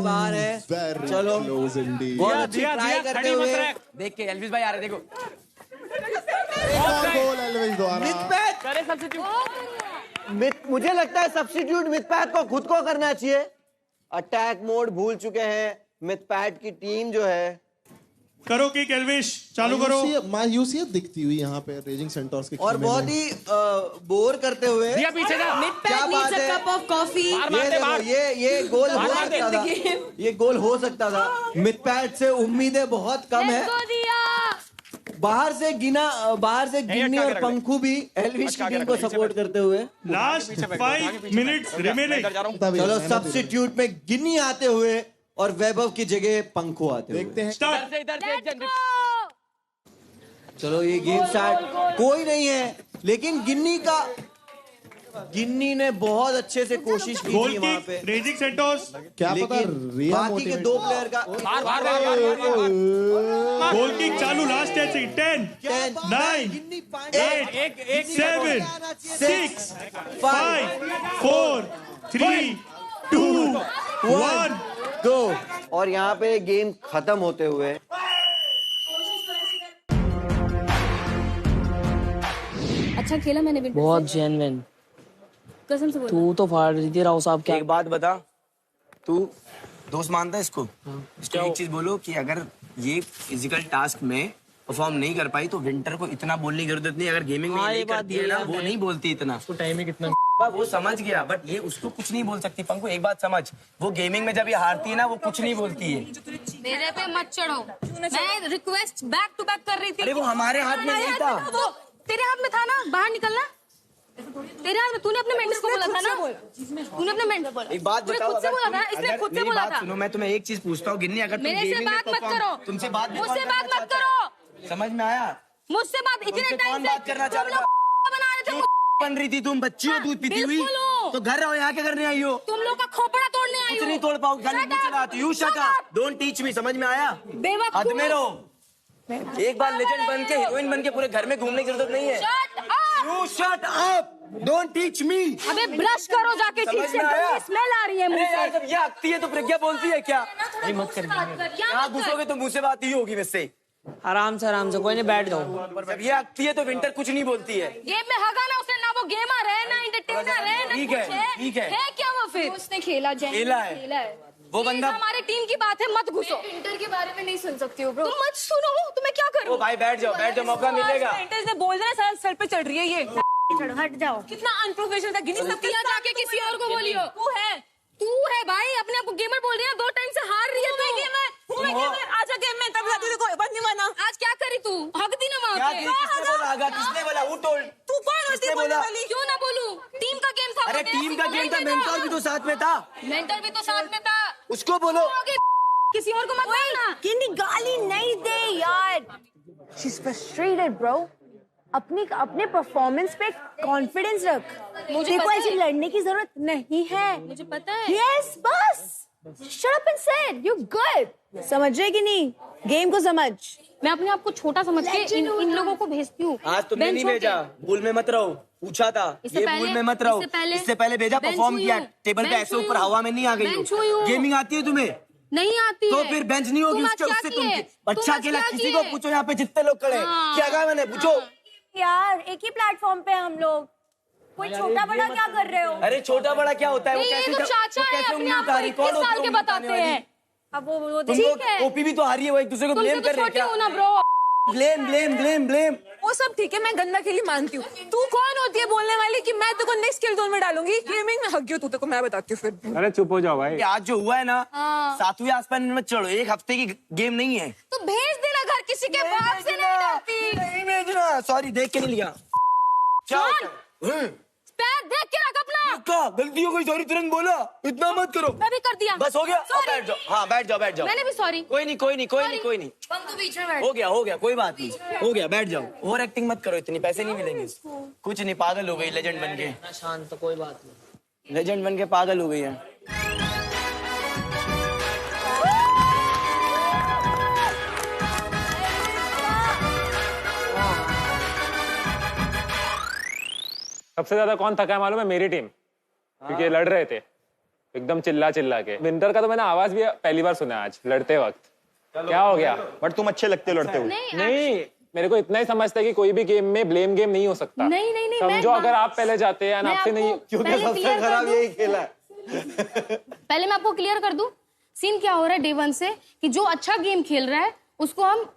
बाहर है। चलो बहुत अच्छी ट्राई करते हुए, देख के एल्विश भाई आ रहे, देखो गोल एल्विश द्वारा। मुझे लगता है सब्स्टिट्यूट मिथपैथ को खुद को करना चाहिए। अटैक मोड भूल चुके हैं मिथपैथ की टीम जो है। करो किक एल्विश, चालू करो। मायूसियत दिखती हुई यहाँ पे रेजिंग सेंटर्स के, और बहुत ही बोर करते हुए पीछे जा। क्या बात है, कप ऑफ कॉफी। ये गोल हो सकता था, ये गोल हो सकता था। मिथपैथ से उम्मीदें बहुत कम है। बाहर से गिन्नी और पंखू भी एल्विश की टीम को सपोर्ट करते हुए। Last 5 minutes remaining. चलो सब्स्टिट्यूट में गिन्नी आते हुए और वैभव की जगह पंखू आते हुए। देखते हैं। चलो ये गेम स्टार्ट, कोई नहीं है लेकिन गिन्नी ने बहुत अच्छे से कोशिश की थी वहां पे। रेजिंग सेंटर्स क्या पता बाकी के दो प्लेयर का गोल किक चालू। लास्ट 10 9 8 7 6 5 4 3 2 1 गो। और यहाँ पे गेम खत्म होते हुए अच्छा खेला मैंने भी, बहुत जेन्युइन। कसम से बोल। तू तो फाड़ रही थी राव साहब। क्या एक बात बता, तू दोस्त मानता है इसको? इसको एक चीज बोलो कि अगर ये फिजिकल टास्क में परफॉर्म नहीं कर पाई तो विंटर को इतना बोलने की जरूरत नहीं। अगर गेमिंग में नहीं करती है ना, वो नहीं बोलती इतना। उसको टाइम ही कितना वो समझ गया, बट ये उसको कुछ नहीं बोल सकती। पंकु एक बात समझ, वो गेमिंग में जब ये हारती है ना, वो कुछ नहीं बोलती है। मेरे पे मत चढ़ो, मैं रिक्वेस्ट बैक टू बैक कर रही थी। अरे वो हमारे हाथ में नहीं था, तेरे हाथ में था ना, बाहर निकलना तेरे हाथ में। तूने अपने मेंटर्स को बोला था ना, तूने अपने मेंटर एक बात बताओ, खुद से बोला था, इसने खुद से बोला था। सुनो, मैं तुम्हें एक चीज पूछता हूँ गिन्नी, अगर मेरे से बात मत करो, तुमसे बात मुझसे बात मत करो। समझ में आया? मुझसे बात इतने टाइम से बात करना चाह रहा बना रहे थे। बन रही थी तुम, बच्ची हो, दूध पीती हुई, तो घर रहो, यहाँ क्या करने आई हो? तुम लोग का खोपड़ा तोड़ने आई हो। कुछ नहीं तोड़ पाओ, खाली मुंह चलाती। You shut up, don't teach me. समझ में आया? बेवकूफ। हद में रहो। एक बार लेजेंड बन के हीरोइन बन के पूरे घर में घूमने की जरूरत नहीं है। You shut up, don't teach me. अबे ब्रश करो जाके, ठीक से स्मेल आ रही है मुंह से। जब ये आती है तो प्रज्ञा बोलती है क्या? नहीं मत कर, यहाँ घुसोगे तो मुंह से बात ही होगी वैसे। आराम से कोई नहीं, बैठ जाओ। जब ये आती है तो विंटर कुछ नहीं बोलती है। गेम में हगा ना उसने, ना वो गेमर है ना एंटरटेनर है, ना ठीक है, कुछ ठीक है। क्या वो फिर उसने खेला है वो बंदा। हमारी टीम की बात है, मत घुसो। इंटर के बारे में नहीं सुन सकती हो ब्रो, तुम मत सुनो। तुम्हें क्या करूं? भाई बैठ जाओ, मौका मिलेगा। इंटर ने बोल देना, सर पे चढ़ रही है ये। हट जाओ, कितना अनप्रोफेशनल था। गिनी सब किया जाके किसी और को बोलियो। तू है भाई, अपने आप को गेमर बोल रही है। 2 टाइम से हार रही है तू। आजा गेम में, तब जाती कोई बात नहीं माना। आज क्या करी तू? हक दी ना वहां पे। किसने बोला? वो टोल्ड। तू कौन होती बोलने वाली? क्यों ना बोलूं? टीम का गेम था। अरे टीम का गेम था, मेंटर भी तो साथ में था। मेंटर भी तो साथ में था। उसको बोलो, किसी और को मत बोलना। किन्नी गाली नहीं दे यार। She is frustrated bro. अपने परफॉर्मेंस पे कॉन्फिडेंस रख। मुझे को ऐसे लड़ने की जरूरत नहीं है। मुझे पता है। यस बस शट अप एंड से यू गुड। समझ रहे कि नहीं? गेम को समझ। मैं अपने आप को छोटा समझ के इन लोगों को भेजती हूँ। आज तुमने नहीं भेजा, भूल में मत रहो। पूछा था ये, भूल में मत रहो। इससे पहले भेजा, परफॉर्म किया। टेबल पे ऐसे ऊपर हवा में नहीं आ गई हो। गेमिंग आती है तुम्हें? नहीं आती तो है। फिर बेंच नहीं होगी तुम उसके आज उससे क्या किए? अच्छा तुम खेला आज क्या किसी को किए? पूछो यहाँ पे जितने लोग खड़े हैं। हाँ। क्या कहा मैंने पूछो। यार एक ही प्लेटफॉर्म पे हम लोग, कोई छोटा बड़ा क्या कर रहे हो? अरे छोटा बड़ा क्या होता है? वो नहीं, ये कैसे तो जब- चाचा वो है, कैसे अपने उंगली आप को उतारी? 21 कौन साल के उंगली बताते उतारने वाली? हैं। अब वो तुम ठीक लोग है। ओपी भी तो हारी है, वो एक दूसरे को तुमसे ब्लेम तो कर रहे हैं छोटी क्या? हूँ ना ब्रो। ब्लेम। वो सब ठीक है, मैं गंदा खेली मानती हूँ। तू कौन होती है बोलने वाली कि मैं तेरे को नेक्स्ट स्किल जोन में डालूंगी? गेमिंग में हक गई तू, तेरे को मैं बताती हूँ फिर। अरे चुप हो जाओ भाई। आज जो हुआ है ना, हाँ। 7वीं आसमान में मत चढ़ो, एक हफ्ते की गेम नहीं है। तो भेज देना घर, किसी के बाप से नहीं डरती। नहीं भेजना, सॉरी देख के नहीं लिया। क्या होता है? पैर देख के रख अपना। क्या गलती हो गई? सॉरी तुरंत बोला, इतना मत करो। मैं भी कर दिया। बस हो गया, अब Sorry। बैठ जाओ। हाँ बैठ जाओ। मैंने भी सॉरी। कोई नहीं। पंकु बीच में बैठ। हो गया, कोई बात नहीं। हो गया, बैठ जाओ। ओवर एक्टिंग मत करो, इतनी पैसे नहीं मिलेंगे। कुछ नहीं, पागल हो गई लेजेंड बन के। शांत, तो कोई बात नहीं। लेजेंड बन के पागल हो गई है। सबसे ज्यादा कौन थका है मालूम है? मेरी टीम, क्योंकि ये लड़ रहे थे एकदम चिल्ला के। विंटर का तो मैंने आवाज भी पहली बार सुना आज लड़ते वक्त। क्या हो गया? बट तुम अच्छे लगते हो लड़ते हुए। नहीं, मेरे को इतना ही समझता है कि कोई भी गेम में ब्लेम गेम नहीं हो सकता। नहीं, समझो, अगर आप पहले जाते हैं आपसे नहीं, क्योंकि सबसे खराब यही खेला है। पहले मैं आपको क्लियर कर दूं, सीन क्या हो रहा है डे 1 से, कि जो अच्छा गेम खेल रहा है उसको हम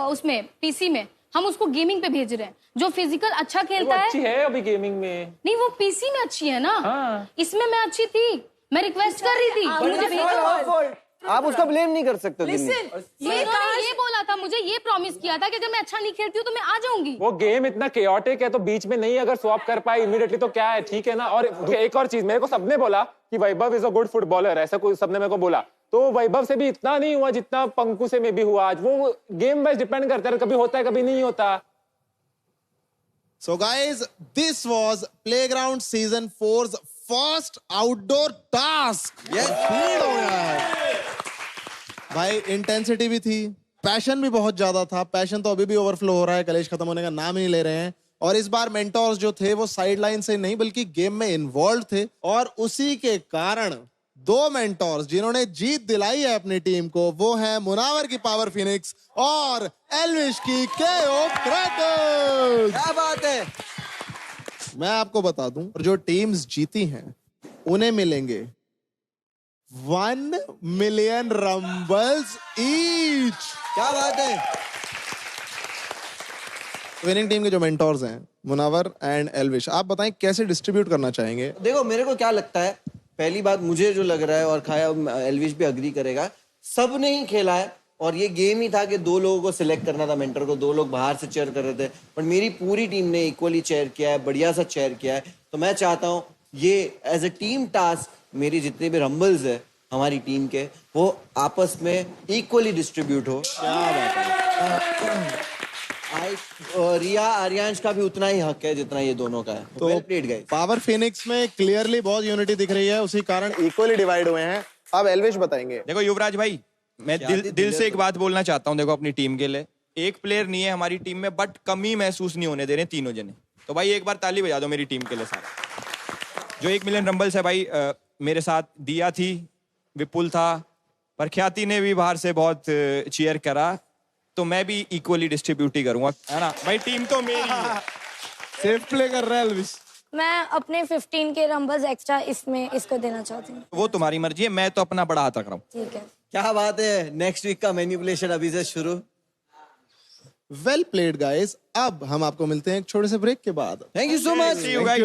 उसमें पीसी में हम उसको गेमिंग पे भेज रहे हैं। जो फिजिकल अच्छा खेलता है, अच्छी है अभी गेमिंग में। नहीं वो पीसी में अच्छी है ना। हाँ। इसमें मैं अच्छी थी, मैं रिक्वेस्ट कर रही थी मुझे भेजो। आप उसका ब्लेम नहीं कर सकते। ये बोला था, मुझे ये प्रॉमिस किया था कि अगर मैं अच्छा नहीं खेलती हूँ तो मैं आ जाऊंगी। वो गेम इतना केओटिक है, तो बीच में नहीं अगर स्वैप कर पाए इमीडिएटली तो क्या है, ठीक है ना। और एक और चीज, मेरे को सबने बोला कि वैभव इज अ गुड फुटबॉलर, ऐसा कोई सबने मेरे को बोला। तो वैभव से भी इतना नहीं हुआ जितना पंकु से में भी हुआ आज। वो गेम वाइज डिपेंड करता है, कभी होता है कभी नहीं होता। So guys, this was Playground Season 4's first outdoor task. Yes. भीड़ हो गया है। भाई इंटेंसिटी भी थी, पैशन भी बहुत ज्यादा था। पैशन तो अभी भी ओवरफ्लो हो रहा है, कलेश खत्म होने का नाम ही नहीं ले रहे हैं। और इस बार मेंटोर्स जो थे वो साइड लाइन से नहीं बल्कि गेम में इन्वॉल्व थे, और उसी के कारण 2 मेंटोर्स जिन्होंने जीत दिलाई है अपनी टीम को, वो हैं मुनावर की पावर फिनिक्स और एल्विश की केओ क्रैकर्स। क्या बात है। मैं आपको बता दूं, जो टीम्स जीती हैं उन्हें मिलेंगे 1 मिलियन रंबल्स ईच। क्या बात है। विनिंग टीम के जो मेंटोर्स हैं मुनावर एंड एल्विश, आप बताएं कैसे डिस्ट्रीब्यूट करना चाहेंगे? देखो मेरे को क्या लगता है, पहली बात मुझे जो लग रहा है, और खाया एल्विश भी अग्री करेगा, सब ने ही खेला है। और ये गेम ही था कि 2 लोगों को सिलेक्ट करना था मेंटर को, 2 लोग बाहर से चेयर कर रहे थे, पर मेरी पूरी टीम ने इक्वली चेयर किया है, बढ़िया सा चेयर किया है। तो मैं चाहता हूँ ये एज ए टीम टास्क मेरी जितने भी रंबल्स है हमारी टीम के, वो आपस में इक्वली डिस्ट्रीब्यूट हो। क्या बात है। रिया आर्यांश का भी उतना ही हक है जितना ये दोनों का है। तो well played, guys. Power Phoenix में क्लियरली बहुत यूनिटी दिख रही है, उसी कारण इक्वली डिवाइड हुए हैं। अब एल्विश बताएंगे। देखो युवराज भाई, मैं दिल से एक बात बोलना चाहता हूँ। देखो अपनी टीम के लिए एक प्लेयर नहीं है हमारी टीम में, बट कमी महसूस नहीं होने दे रहे तीनों जने। तो भाई एक बार ताली बजा दो मेरी टीम के लिए सारा। जो 1 मिलियन रंबल्स है भाई, मेरे साथ दिया थी, विपुल था, पर ख्याति ने भी बाहर से बहुत चीयर करा। तो मैं भी इक्वली डिस्ट्रीब्यूट ही करूंगा, है ना भाई। टीम तो मेरी है। सेफ प्ले कर रहा है एल्विश। मैं अपने 15 के रंबल्स एक्स्ट्रा इसमें इसको देना चाहती हूँ। वो तुम्हारी मर्जी है, मैं तो अपना बड़ा हाथ रख रहा हूँ। ठीक है। क्या बात है। नेक्स्ट वीक का मैनिपुलेशन अभी से शुरू। Well played guys. अब हम आपको मिलते हैं एक छोटे से ब्रेक के बाद। Thank you so much. See you guys.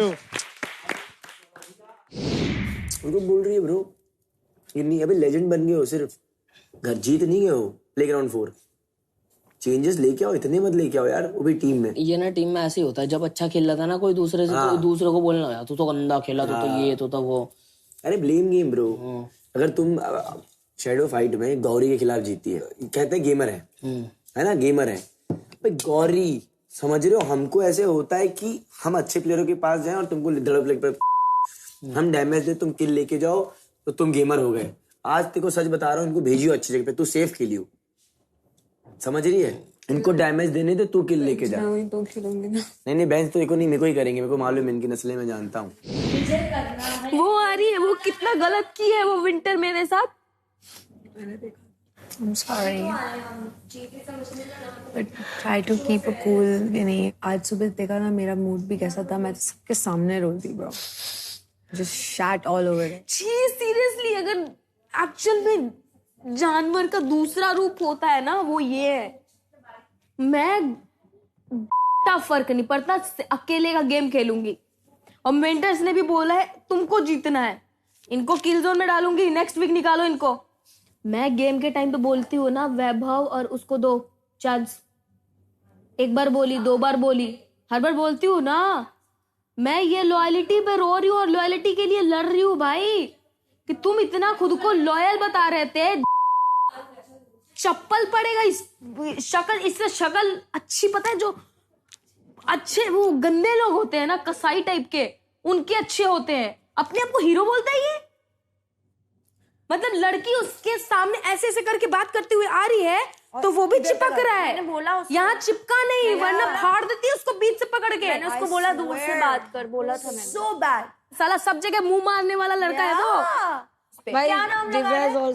उनको बोल रही है ब्रो, ये नहीं अभी लेजेंड बन गए हो, सिर्फ घर जीत नहीं गए हो। प्लेग्राउंड 4 चेंजेस लेके आओ, इतने मत लेके आओ यार, वो भी टीम में। ये ना टीम में ऐसे ही होता है, जब अच्छा खेल रहा था ना कोई दूसरे से, कोई दूसरे को बोलना यार तू तो गंदा खेला, तू तो ये तो वो। अरे ब्लेम गेम ब्रो। अगर तुम शैडो फाइट में गौरी के खिलाफ जीती है, कहते हैं गेमर है ना, गेमर है भाई। गौरी समझ रहे हो, हमको ऐसे होता है कि हम अच्छे प्लेयरों के पास जाएं और तुमको धड़प पे हम डैमेज दे, तुम किल लेके जाओ तो तुम गेमर हो गए। आज तेरे को सच बता रहा हूँ, इनको भेजियो अच्छी जगह पे, तू सेफ खेलियो, समझ रही है। इनको डैमेज देने दे, तू किल लेके जा। तो खिलूंगी ना। नहीं बेंच तो नहीं, मेरे को ही करेंगे, मेरे को मालूम है इनकी नस्लें, मैं जानता हूँ। वो आ रही है, वो कितना गलत की है वो विंटर मेरे साथ। मैंने देखा। I'm sorry. But try to keep a cool. नहीं, आज सुबह देखा ना मेरा मूड भी कैसा था, मैं सबके सामने रो दी bro. Just shat all over it. Seriously अगर एक्चुअल में जानवर का दूसरा रूप होता है ना, वो ये है। मैं फर्क नहीं पड़ता, अकेले का गेम खेलूंगी। और मेंटर्स ने भी बोला है तुमको जीतना है, इनको किल जोन में डालूंगी, नेक्स्ट वीक निकालो इनको। मैं गेम के टाइम पे बोलती हूँ ना, वैभव और उसको दो चांस। एक बार बोली, 2 बार बोली, हर बार बोलती हूँ ना। मैं ये लॉयलिटी पे रो रही हूँ और लॉयलिटी के लिए लड़ रही हूँ भाई, कि तुम इतना खुद को लॉयल बता रहे थे। चप्पल पड़ेगा इस शक्ल, इससे शक्ल अच्छी, पता है जो अच्छे वो गंदे लोग होते हैं ना, कसाई टाइप के, उनके अच्छे होते हैं। अपने आप को हीरो बोलता है ये। मतलब लड़की उसके सामने ऐसे ऐसे करके बात करती हुई आ रही है तो वो भी चिपक रहा है। यहाँ चिपका नहीं, वरना फाड़ देती है उसको बीच से पकड़ के। मैंने उसको बोला दूर से बात कर, बोला था मैंने। So bad. साला सब जगह मुंह मारने वाला लड़का है तो। क्या नाम लगा रहा है?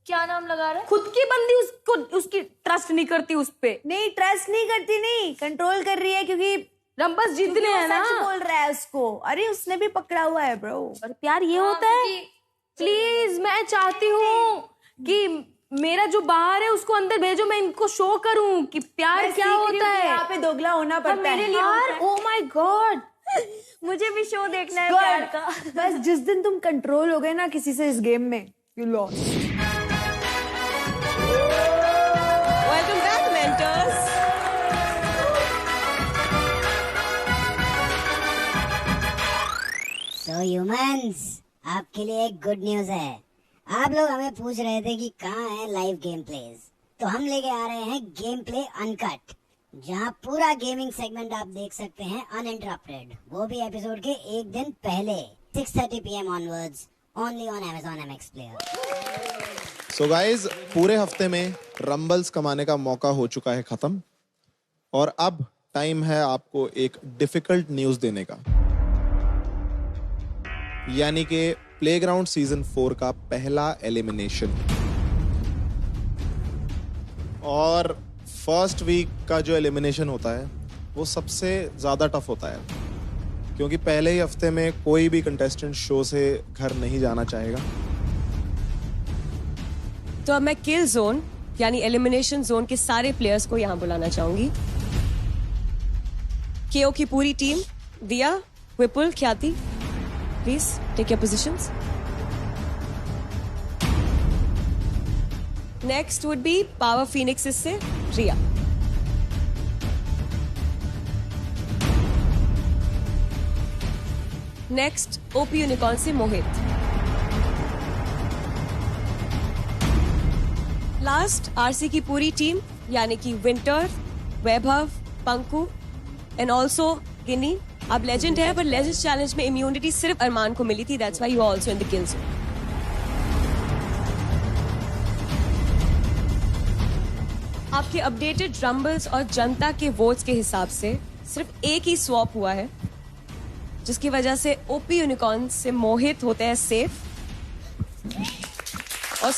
क्या नाम लगा रहा है? खुद की बंदी उसको, उसकी ट्रस्ट नहीं करती उस पे। नहीं, ट्रस्ट नहीं करती, नहीं कंट्रोल कर रही है, क्योंकि रंबस जीतने है ना। सच बोल रहा है उसको। अरे उसने भी पकड़ा हुआ है ब्रो। और प्यार ये होता है। प्लीज मैं चाहती हूँ कि मेरा जो बाहर है उसको अंदर भेजो, मैं इनको शो करूं कि प्यार क्या होता है। यहाँ पे दोगला होना पड़ता है। यार ओ माय गॉड, मुझे भी शो देखना है प्यार का। बस जिस दिन तुम कंट्रोल हो गए ना किसी से इस गेम में, you lost. Welcome back mentors. So humans, आपके लिए एक गुड न्यूज है। आप लोग हमें पूछ रहे थे कि कहाँ है लाइव गेम प्लेज, तो हम लेके आ रहे हैं गेम प्ले अनकट, जहाँ पूरा गेमिंग सेगमेंट आप देख सकते हैं अनइंटरप्टेड, वो भी एपिसोड के एक दिन पहले 6:30 PM onwards, only on Amazon MX Player। So guys, पूरे हफ्ते में रंबल्स कमाने का मौका हो चुका है खत्म, और अब टाइम है आपको एक डिफिकल्ट न्यूज देने का, यानी कि प्लेग्राउंड सीजन 4 का पहला एलिमिनेशन। और फर्स्ट वीक का जो एलिमिनेशन होता है वो सबसे ज़्यादा टफ होता है, क्योंकि पहले ही हफ्ते में कोई भी कंटेस्टेंट शो से घर नहीं जाना चाहेगा। तो अब मैं किल जोन यानी एलिमिनेशन जोन के सारे प्लेयर्स को यहाँ बुलाना चाहूंगी। केओ की पूरी team, Diya, Vipul, Khyati, please take your positions. Next would be Power Phoenix से रिया। नेक्स्ट ओपी यूनिकॉर्न से मोहित। लास्ट आरसी की पूरी टीम यानी कि Winter, Vaibhav, Panku and also Ginni. अब लेजेंड है, पर लेजेंड चैलेंज में इम्यूनिटी सिर्फ अरमान को मिली थी, that's why you are also in the kill zone. आपके अपडेटेड रंबल्स और जनता के वोट्स के हिसाब से सिर्फ एक ही स्वैप हुआ है, जिसकी वजह से ओपी यूनिकॉर्न से मोहित होते हैं सेफ। और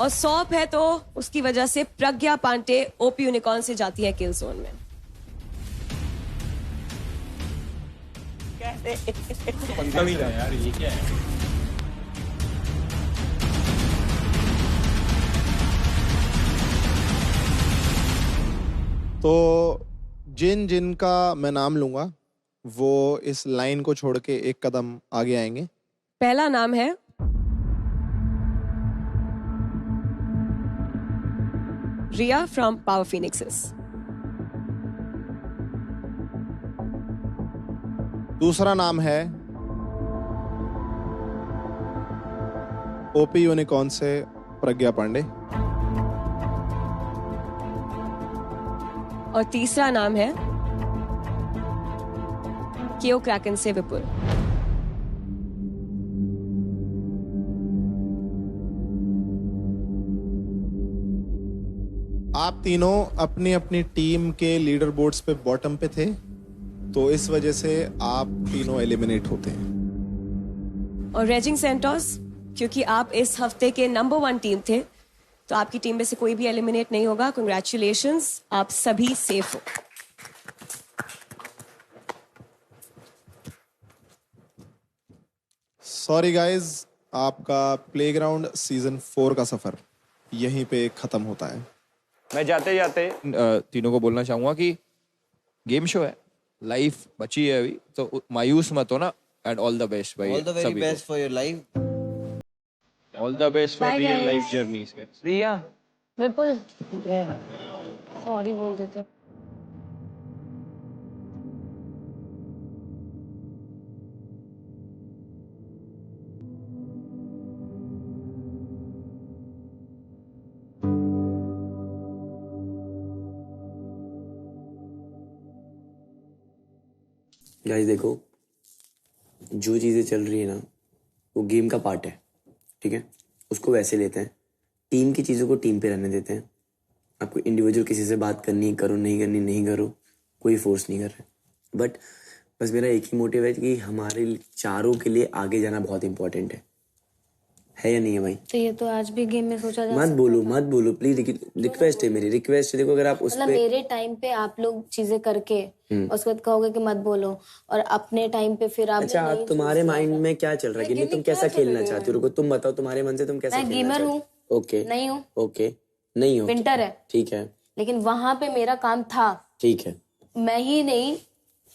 स्वैप है तो उसकी वजह से प्रज्ञा पांडे ओपी यूनिकॉर्न से जाती है किल जोन में। यार ये क्या है? तो जिन जिन का मैं नाम लूंगा वो इस लाइन को छोड़ के एक कदम आगे आएंगे। पहला नाम है रिया फ्रॉम पावर फीनिक्सेस। दूसरा नाम है ओपी यूनिकॉर्न से प्रज्ञा पांडे। और तीसरा नाम है केओ क्रैकन से विपुल। आप तीनों अपनी अपनी टीम के लीडर बोर्ड्स पे बॉटम पे थे, तो इस वजह से आप तीनों एलिमिनेट होते हैं। और रेजिंग सेंटोस क्योंकि आप इस हफ्ते के नंबर 1 टीम थे, तो आपकी टीम में से कोई भी एलिमिनेट नहीं होगा। कंग्रेचुलेशंस, आप सभी सेफ हो। सॉरी गाइज, आपका प्लेग्राउंड सीजन 4 का सफर यहीं पे खत्म होता है। मैं जाते जाते तीनों को बोलना चाहूंगा कि गेम शो है, लाइफ बची है अभी, तो मायूस मत हो ना। एंड ऑल द बेस्ट भाई, all the very best for your life, all the best for real life journey. Riya Vipul sorry बोल देते। गाइस देखो, जो चीजें चल रही है ना वो गेम का पार्ट है, ठीक है? उसको वैसे लेते हैं, टीम की चीजों को टीम पे रहने देते हैं। आपको इंडिविजुअल किसी से बात करनी करो, नहीं करनी नहीं करो, कोई फोर्स नहीं कर रहा। बट बस मेरा एक ही मोटिव है कि हमारे चारों के लिए आगे जाना बहुत इंपॉर्टेंट है या नहीं है भाई? तो ये तो आज भी गेम में सोचा जा मत बोलो प्लीज, रिक्वेस्ट है मेरी, रिक्वेस्ट है। देखो अगर आप उस मतलब मेरे टाइम पे आप लोग चीजें करके उसके बाद कहोगे कि मत बोलो, और अपने टाइम पे फिर आप अच्छा, तुम्हारे माइंड में क्या चल रहा है कि तुम कैसा खेलना चाहते हो? रुको, तुम बताओ तुम्हारे मन से तुम कैसा खेलना गेमर चाहते हूँ, हो? ओके नहीं हूँ, ओके नहीं हो, विंटर है, ठीक है, लेकिन वहां पे मेरा काम था, ठीक है। मैं ही नहीं,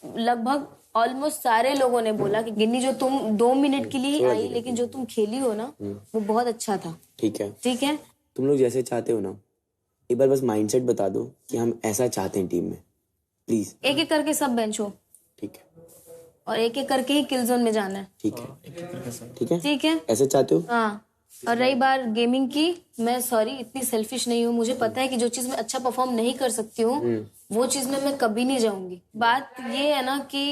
लगभग ऑलमोस्ट सारे लोगों ने बोला कि गिन्नी जो तुम 2 मिनट के लिए आई, लेकिन जो तुम खेली हो ना वो बहुत अच्छा था। ठीक है, ठीक है, तुम लोग जैसे चाहते हो ना, एक बार बस माइंडसेट बता दो कि हम ऐसा चाहते हैं टीम में, प्लीज। एक एक करके सब बेंच हो, ठीक है, और एक एक करके ही किल जोन में जाना है, ठीक है, ठीक है, ठीक है, ऐसे चाहते हो? हाँ। और रही बात गेमिंग की, मैं सॉरी इतनी सेल्फिश नहीं हूँ, मुझे पता है कि जो चीज मैं अच्छा परफॉर्म नहीं कर सकती हूँ वो चीज में मैं कभी नहीं जाऊंगी। बात ये है ना कि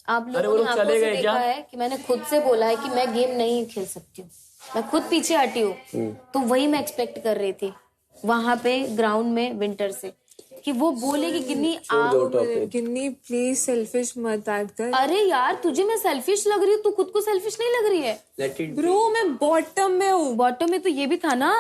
आप लोगों ने आंखों से देखा है कि मैंने खुद से बोला है कि मैं गेम नहीं खेल सकती हूँ, मैं खुद पीछे हटी हूँ। तो वही मैं एक्सपेक्ट कर रही थी वहां पे ग्राउंड में विंटर से, कि वो बोले कि गिन्नी प्लीज सेल्फिश मत ऐड कर। अरे यार तुझे मैं सेल्फिश लग रही हूँ, तू खुद को सेल्फिश नहीं लग रही है? ब्रो मैं बॉटम में हूँ। बॉटम में तो ये भी था ना,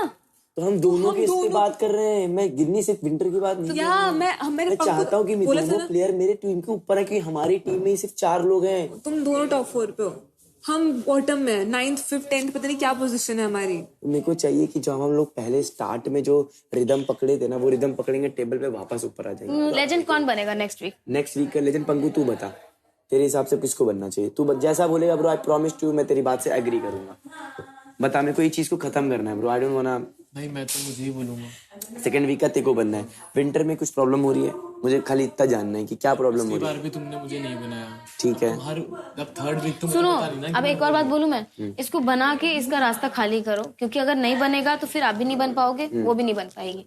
तो हम दोनों की इसकी बात कर रहे हैं। मैं गिन्नी सिर्फ विंटर की बात नहीं कर रहा हूँ। मैं चाहता हूँ कि दोनों प्लेयर मेरे टीम के ऊपर है, कि हमारी टीम में सिर्फ 4 लोग हैं। तुम दोनों टॉप 4 पे हो, हम बॉटम में, 9th 5th 10th पता नहीं क्या पोजीशन है हमारी। मेरे को चाहिए कि जो हम लोग पहले स्टार्ट में जो रिदम पकड़े थे ना, वो रिदम पकड़ेंगे, टेबल पे वापस ऊपर आ जाएंगे। लेजेंड कौन बनेगा नेक्स्ट वीक का लेजेंड? पंकु तू बता, तेरे हिसाब से किसको बनना चाहिए? तू जैसा बोलेगा ब्रो, आई प्रॉमिस टू, मैं तेरी बात से एग्री करूंगा। बता, मेरे को ये चीज को खत्म करना है ब्रो, आई डोंट वांना। नहीं, मैं तो मुझे ही बोलूंगा। सेकंड वीक का तेको बनना है। विंटर में कुछ प्रॉब्लम हो रही है, मुझे खाली इतना जानना है कि क्या प्रॉब्लम हो रही है। बार भी तुमने मुझे नहीं बनाया, ठीक है? हर थर्ड वीक तुम सुनो, अब एक और बात बोलूं मैं, इसको बना के इसका रास्ता खाली करो, क्योंकि अगर नहीं बनेगा तो फिर आप भी नहीं बन पाओगे, वो भी नहीं बन पाएगी।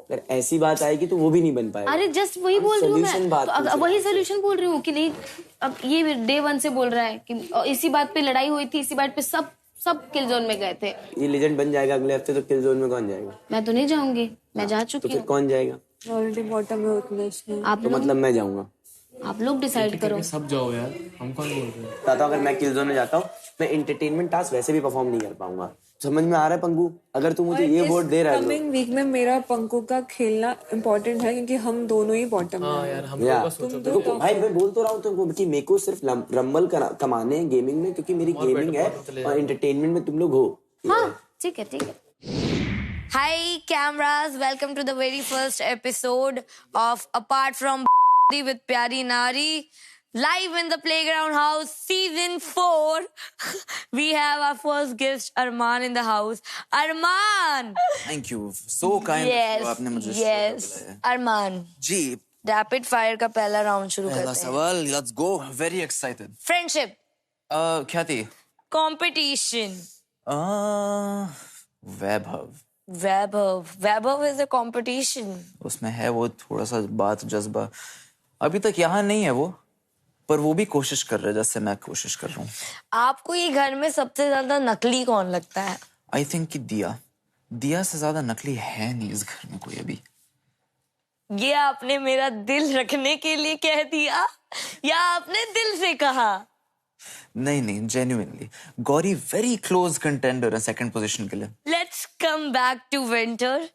अगर ऐसी बात आएगी तो वो भी नहीं बन पाएगा। अरे जस्ट वही बोल रही हूँ मैं, तो वही सोल्यूशन बोल रही हूँ कि नहीं। अब ये डे 1 से बोल रहा है कि इसी बात पे लड़ाई हुई थी, इसी बात पे सब किल जोन में गए थे। ये लेजेंड बन जाएगा अगले हफ्ते, तो किल जोन में कौन जाएगा? मैं तो नहीं जाऊंगी, मैं जा चुकी हूँ। तो फिर कौन जाएगा? ऑलरेडी बॉटम में उतने आप तो मतलब मैं जाऊंगा। आप लोग डिसाइड करो। सब जाओ यार, हम कौन बोल रहे हैं? बताता हूँ, अगर मैं किल जोन में जाता हूँ, मैं एंटरटेनमेंट टास्क वैसे भी परफॉर्म नहीं कर पाऊंगा। समझ में आ रहा है पंकु? अगर तू मुझे ये वोट दे रहा है, कमिंग वीक में मेरा पंकु का खेलना इम्पोर्टेंट है, क्योंकि हम दोनों ही बॉटम में हैं। यार हम देखो भाई, मैं बोल तो रहा हूँ तुमको कि मेरे को सिर्फ रंबल कमाने हैं गेमिंग में, क्योंकि मेरी गेमिंग है और एंटरटेनमेंट में तुम लोग हो। हाँ ठीक है, ठीक है। Hi cameras, welcome to the very first episode of Apart from with Pyari Nari, live in the Playground House season 4. We have our first guest Arman in the house. Arman! Thank you, so kind yes, of आपने मुझे yes. Arman जी, rapid fire का पहला round शुरू करते पहला हैं। सवाल, let's go, very excited. Friendship, क्या थी? Competition, Vaibhav is a competition. उसमें है वो थोड़ा सा बात, जज्बा। अभी तक यहाँ नहीं है वो, पर वो भी कोशिश कर रहा है जैसे मैं कोशिश कर रहा हूँ। आपको ये घर में सबसे ज्यादा नकली कौन लगता है? आई थिंक कि दिया से ज्यादा नकली है नहीं इस घर में कोई अभी। ये आपने मेरा दिल रखने के लिए कह दिया या आपने दिल से कहा? नहीं genuinely Gauri very close contender है सेकंड पोजीशन के लिए। Let's come back to winter.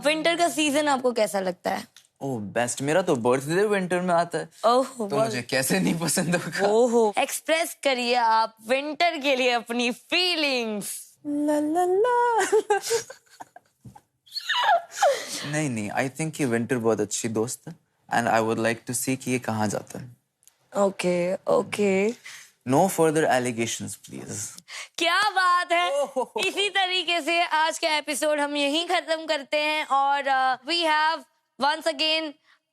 Winter का सीजन आपको कैसा लगता है? ओह बेस्ट, मेरा तो बर्थडे विंटर में आता है। ओह तो मुझे कैसे नहीं पसंद होगा। ओहो, एक्सप्रेस करिए आप विंटर के लिए अपनी फीलिंग्स। ला ला ला। नहीं आई थिंक कि विंटर बहुत अच्छी दोस्त है and I would like to see कि ये कहाँ जाता है। Okay no further allegations please. क्या बात है। इसी तरीके से आज का एपिसोड हम यहीं खत्म करते हैं और we have once again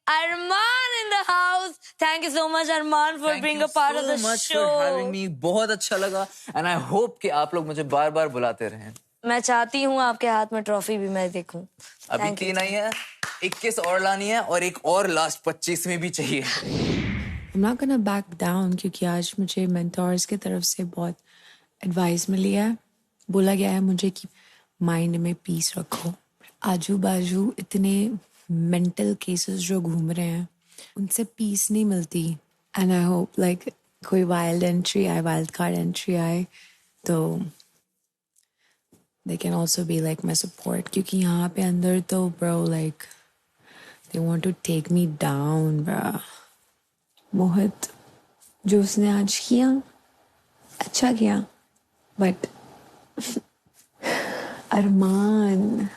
Arman in the house. Thank you so much Arman for being a part of the show. Thank you so much for having me. बहुत अच्छा लगा and I hope कि आप लोग मुझे बार-बार बुलाते रहें। मैं चाहती हूँ आपके हाथ में ट्रॉफी भी मैं देखूं। अभी 3 आई है, 21 और लानी है और एक और लास्ट 25 में भी चाहिए। I'm not gonna back down क्योंकि आज मुझे mentors की तरफ से बहुत advice मिली है। बोला गया है मुझे कि mind में peace रखो। आजू बाजू इतने मेंटल केसेस जो घूम रहे हैं उनसे पीस नहीं मिलती एंड आई होप लाइक कोई वाइल्ड कार्ड एंट्री आए तो they can also be like my support क्योंकि यहाँ पे अंदर तो bro like they want to take me down bro. Mohit जो उसने आज किया अच्छा किया but Armaan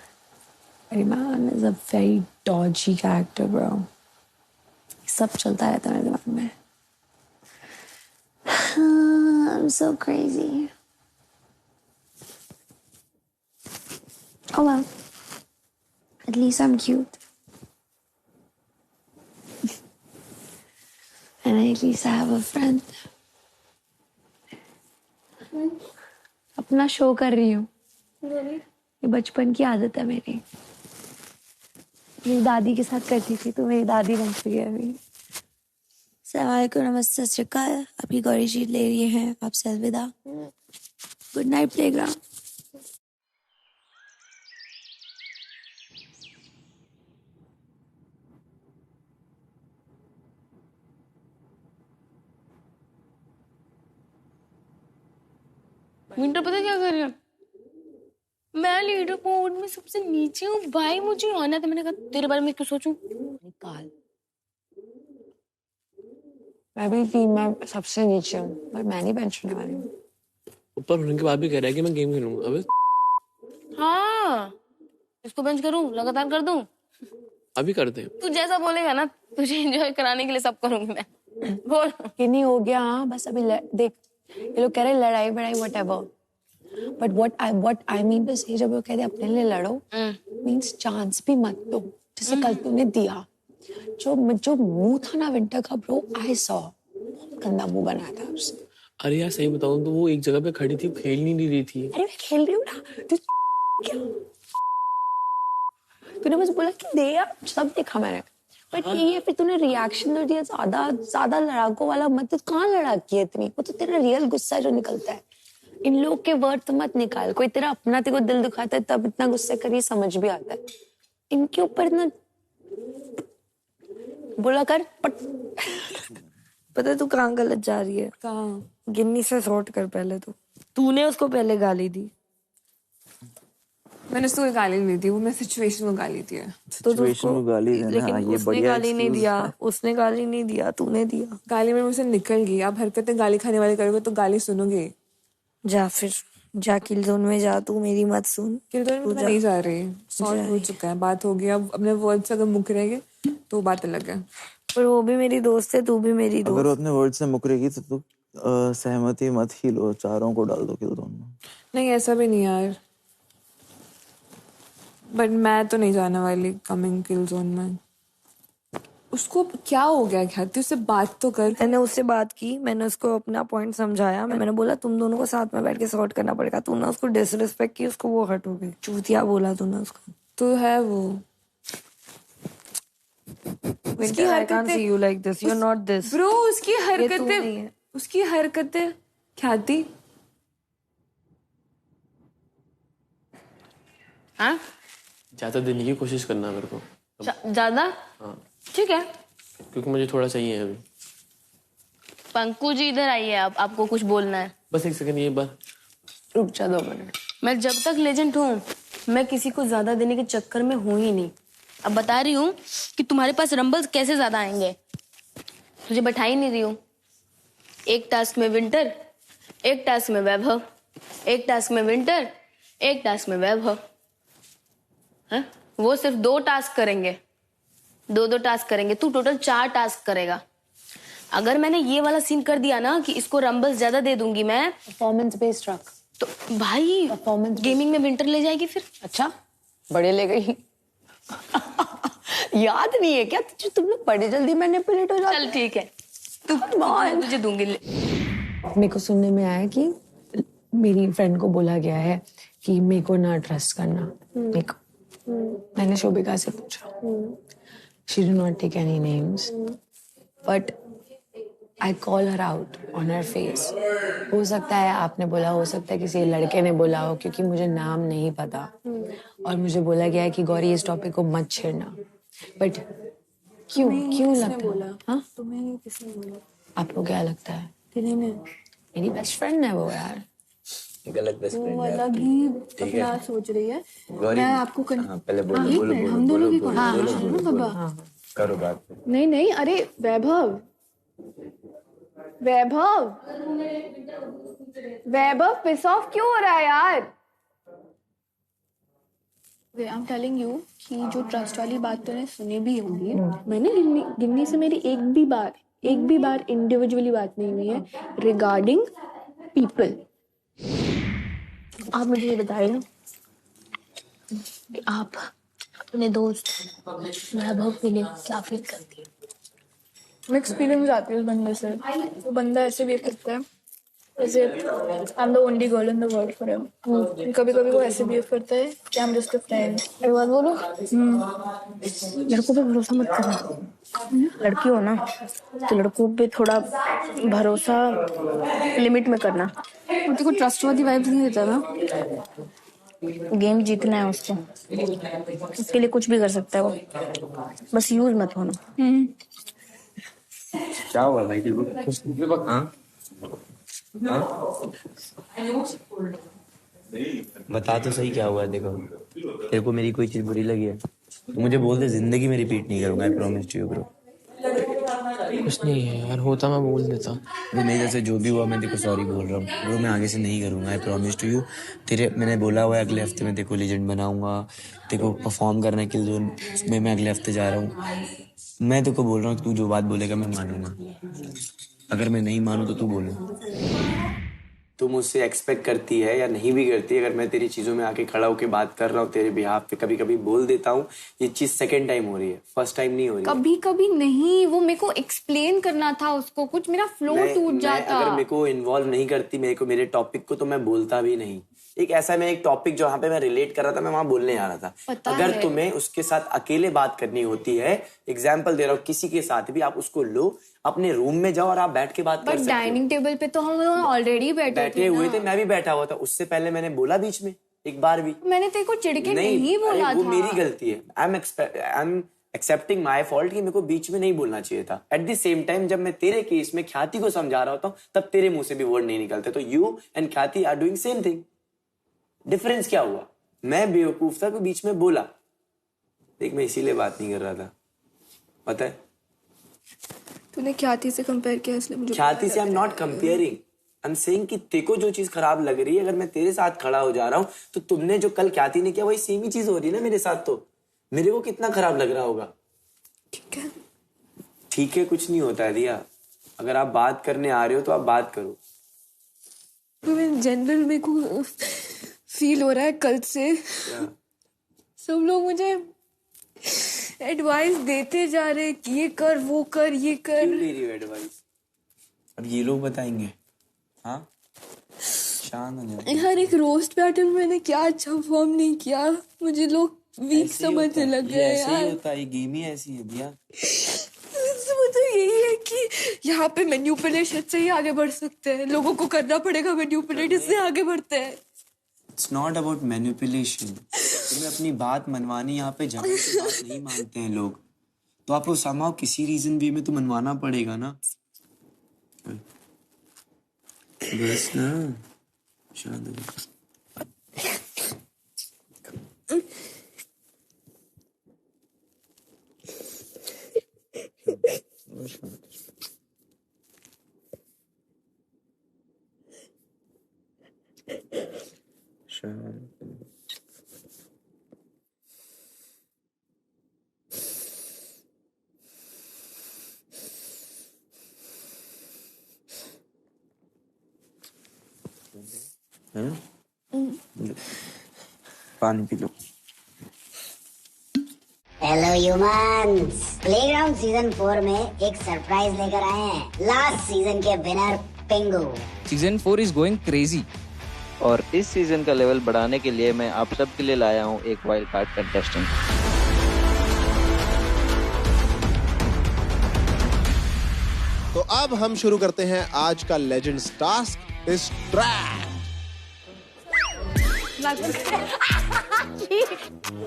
is a very dodgy character, bro. सब चलता रहता है मेरे दिमाग में। I'm so crazy. Oh well. At least I'm cute. And at least I have a friend. अपना शो कर रही हूँ। ये बचपन की आदत है मेरी। मेरी दादी के साथ करती थी तो मेरी दादी बन चुकी है अभी। अस्सलामुअलैकुम, नमस्ते, सत श्री अकाल। अभी गौरी जी ले रही हैं आपसे अलविदा। Good night playground. विंटर पता क्या कर रही है? मैं लीडर बोर्ड में सबसे नीचे हूँ भाई, मुझे आना था। मैंने कहा तेरे बारे में क्यों सोचूं? निकाल। मैं भी टीम में सबसे नीचे हूँ पर मैं नहीं बेंच होने वाली हूँ। ऊपर होने के बाद भी कह रहा है कि मैं गेम खेलूंगा। अबे हाँ, इसको बेंच करूँ, लगातार कर दूँ? अभी करते हैं। तू जैसा बोलेगा ना, तुझे एंजॉय कराने के लिए सब करूंगी मैं। बोल। कि नहीं हो गया। हाँ बस अभी देख ये लोग कह रहे लड़ाई बड़ाई whatever. But what I mean to say, जब वो कहते अपने लिए लड़ो, means चांस भी मत दो। जैसे कल तूने दिया, जो मुंह था ना विंटर का ब्रो, I saw, गंदा मुंह बनाया था उसने। अरे यार सही बताऊं तो वो एक जगह पे खड़ी थी, खेल नहीं रही थी। अरे मैं खेल रही हूँ ना, तू क्या? तूने बस बोला कि दे यार, सब देखा मैंने। बट ये फिर तूने रिएक्शन दे दिया ज्यादा लड़ाकों वाला मत। कहाँ लड़ाकी है इतनी? वो तो तेरा रियल गुस्सा जो निकलता है। इन लोग के वर्ड मत निकाल। कोई तेरा अपना तेरे को दिल दुखाता है तब इतना गुस्से करिए, समझ भी आता है। इनके ऊपर इतना बोला कर पता है तू कहाँ गलत जा रही है? कहाँ? गिन्नी से सॉर्ट कर पहले तो। तूने उसको पहले गाली दी। मैंने उसको गाली नहीं दी, वो मैं सिचुएशन को गाली दी है। सिचुएशन को गाली देना, लेकिन ये उसने बढ़िया गाली नहीं दिया, उसने गाली नहीं दिया, तूने दिया। गाली में मुझसे निकल गई। आप हरकतें गाली खाने वाली करोगे तो गाली सुनोगे। जा फिर जा, किल जोन में जा, तू मेरी मत सुन। किल जोन में नहीं जा रही, सॉर्ट हो चुका है, बात हो गई। अब अपने वर्ड से अगर मुक रहेंगे तो बात अलग है। पर वो भी मेरी दोस्त है, तू भी मेरी दोस्त। अगर वो अपने वर्ड से मुकरेगी तो तू सहमति मत ही लो, चारों को डाल दो किल जोन में। नहीं ऐसा भी नहीं यार, बट मैं तो नहीं जाने वाली कमिंग किल जोन में। उसको क्या हो गया? क्या उससे बात तो कर। मैंने उससे बात की, मैंने उसको अपना पॉइंट समझाया। मैंने बोला तुम दोनों को साथ में बैठ के सॉर्ट करना पड़ेगा। तूने उसको डिसरिस्पेक्ट की, उसको वो हर्ट हो गई। चूतिया बोला तूने उसको। तो है वो उसकी हरकतें you like this, you're not this. Bro उसकी हरकतें क्या थी? हाँ? ज्यादा देने की कोशिश करना मेरे को। ज्यादा? हाँ। ठीक है। क्योंकि मुझे थोड़ा चाहिए अभी। पंकु जी इधर आइए, आपको कुछ बोलना है। बस एक सेकंड, ये बार रुक जा 2 मिनट। मैं जब तक लेजेंड हूँ मैं किसी को ज्यादा देने के चक्कर में हूँ ही नहीं। अब बता रही हूँ कि तुम्हारे पास रंबल्स कैसे ज्यादा आएंगे, तुझे बैठा ही नहीं रही हूँ। एक टास्क में विंटर, एक टास्क में वैभव, एक टास्क में विंटर, एक टास्क में वैभव। हाँ? वो सिर्फ 2 टास्क करेंगे, 2 टास्क करेंगे। तू टोटल 4 टास्क करेगा। अगर मैंने ये वाला सीन कर दिया ना कि इसको रंबल्स ज्यादा दे दूंगी मैं, परफॉर्मेंस बेस्ड रख तो भाई परफॉर्मेंस गेमिंग में विंटर ले जाएगी फिर। अच्छा बड़े ले गई याद नहीं है क्या तुम लोग बड़े जल्दी मैनिपुलेट हो जाते। चल ठीक है, तुझे दूंगी। मेरे को सुनने में आया कि मेरी फ्रेंड को बोला गया है कि मेरे को ना ट्रस्ट करना। मेरे को मैंने शोभिका से पूछा, she do not take any names but I call her out on her face. हो सकता है आपने बोला, हो सकता है किसी लड़के ने बोला हो, क्योंकि मुझे नाम नहीं पता। और मुझे बोला गया है कि गौरी इस टॉपिक को मत छेड़ना। बट क्यों लगता है? हाँ तुम्हें किसने बोला? आपको क्या लगता है? मेरी बेस्ट फ्रेंड है वो यार। गलत बेस्ट फ्रेंड वो है। अलग ही ठीक है। अपना सोच रही है। गौरी, मैं आपको पहले बोलो हम दोनों की कॉन्वर्सेशन है बाबा। करो बात। नहीं अरे वैभव पिस ऑफ क्यों हो रहा है यार? आई एम टेलिंग यू कि जो ट्रस्ट वाली बात तूने सुनी भी होगी, मैंने गिन्नी से मेरी एक भी बार इंडिविजुअली बात नहीं हुई है रिगार्डिंग पीपल। आप मुझे ये बताइए कि आप अपने दोस्त वैभव के लिए क्या फील करती है? मिक्स फीलिंग्स आती है उस बंदे से। वो बंदा ऐसे बिहेव करता है जैसे I am the only girl in the world for him. कभी कभी वो ऐसे बिहेव करता है कि I am just a friend. एक बात बोलो, लड़कों पे भरोसा मत करना। लड़की हो ना तो लड़कों पे थोड़ा भरोसा लिमिट में करना। तेरे को ट्रस्टवर्दी वाइब्स नहीं देता ना। गेम जीतना है उसको, उसके लिए कुछ भी कर सकता है वो, बस यूज मत होना। क्या हुआ भाई? हाँ? बता तो सही क्या हुआ। देखो तेरे को मेरी कोई चीज बुरी लगी है तो मुझे बोल दे, जिंदगी में रिपीट नहीं करूंगा। I promise to you bro. कुछ नहीं है यार, होता मैं बोल देता। वो मेरे जैसे जो भी हुआ मैं देखो सॉरी बोल रहा हूँ ब्रो। मैं आगे से नहीं करूंगा। I promise to you. तेरे मैंने बोला हुआ है अगले हफ्ते में देखो लेजेंड बनाऊंगा, देखो परफॉर्म करने के लिए उसमें मैं अगले हफ्ते जा रहा हूँ। मैं तेको बोल रहा हूँ तू जो बात बोलेगा मैं मानूंगा। अगर मैं नहीं मानूं तो तू बोले। तू मुझसे एक्सपेक्ट करती है या नहीं भी करती है, अगर मैं तेरी चीजों में आके खड़ा होकर बात कर रहा हूँ तेरे बिहाफ पे, कभी कभी बोल देता हूँ। ये चीज सेकंड टाइम हो रही है, फर्स्ट टाइम नहीं हो रही। कभी कभी नहीं, वो मेरे को एक्सप्लेन करना था उसको कुछ, मेरा फ्लो टूट जाता। अगर मेरे को इन्वॉल्व नहीं करती मेरे टॉपिक को तो मैं बोलता भी नहीं। एक ऐसा मैं एक टॉपिक जहाँ पे मैं रिलेट कर रहा था मैं वहां बोलने आ रहा था। अगर तुम्हें उसके साथ अकेले बात करनी होती है, एग्जाम्पल दे रहा हूँ, किसी के साथ भी आप उसको लो, अपने रूम में जाओ और आप बैठ के बात कर सकते हो। डाइनिंग टेबल पे तो हम ऑलरेडी बैठे हुए थे, मैं भी बैठा हुआ था। उससे पहले मैंने बोला बीच में एक बार भी? मैंने तेरे को चिढ़के नहीं बोला वो था। मेरी गलती है। I am accepting my fault कि मेरे को बीच में नहीं बोलना चाहिए था। एट द सेम टाइम जब मैं तेरे केस में ख्याति को समझा रहा होता हूँ तब तेरे मुंह से भी वर्ड नहीं निकलते। तो you and Khyati are doing same thing. Difference क्या हुआ? मैं बेवकूफ था कि बीच में बोला। देख मैं इसीलिए बात नहीं कर रहा था, पता है? तूने ख्याति से कंपेयर किया इसलिए मुझे। ख्याति से I am not comparing. I am saying कि तेको जो चीज खराब लग रही है, अगर मैं तेरे साथ खड़ा हो जा रहा हूं तो तुमने जो कल ख्याति ने किया वही सेम ही चीज हो रही है ना मेरे साथ। तो मेरे को कितना खराब लग रहा होगा? ठीक है कुछ नहीं होता है दिया। अगर आप बात करने आ रहे हो तो आप बात करो। जनरल मेरे को फील हो रहा है कल से सब लोग मुझे एडवाइस देते जा रहे कि ये कर वो कर ये कर। क्यों दे रही हो एडवाइस? अब ये लोग बताएंगे। हाँ शांत हो जाओ। हर एक रोस्ट पैटर्न मैंने क्या अच्छा परफॉर्म नहीं किया, मुझे लोग वीक समझने लग गए यार। ऐसे ही होता है, गेम ही ऐसी है दिया। तो यही है कि यहाँ पे मैन्युपुलेशन से ही आगे बढ़ सकते हैं, लोगों को करना पड़ेगा मैन्युपुलेट, इससे आगे बढ़ते हैं। It's not about manipulation. तुम्हें अपनी बात मनवानी, यहाँ पे झगड़े की बात नहीं मानते हैं लोग, तो आपको somehow किसी रीजन वे में तो मनवाना पड़ेगा ना। बस ना शांत हो जा। पानी P low. Hello humans, playground season 4 में एक सरप्राइज लेकर आए हैं। लास्ट सीजन के winner पिंगू। Season 4 is going crazy और इस सीजन का लेवल बढ़ाने के लिए मैं आप सब के लिए लाया हूँ एक वाइल्ड कार्ड कंटेस्टेंट। तो अब हम शुरू करते हैं आज का लेजेंड्स टास्क इस ट्रैक।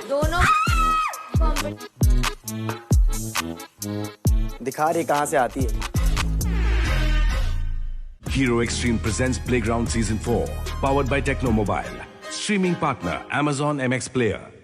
दोनों दिखा रही कहाँ से आती है। Hero Extreme presents Playground Season 4, powered by Techno Mobile. Streaming partner Amazon MX Player.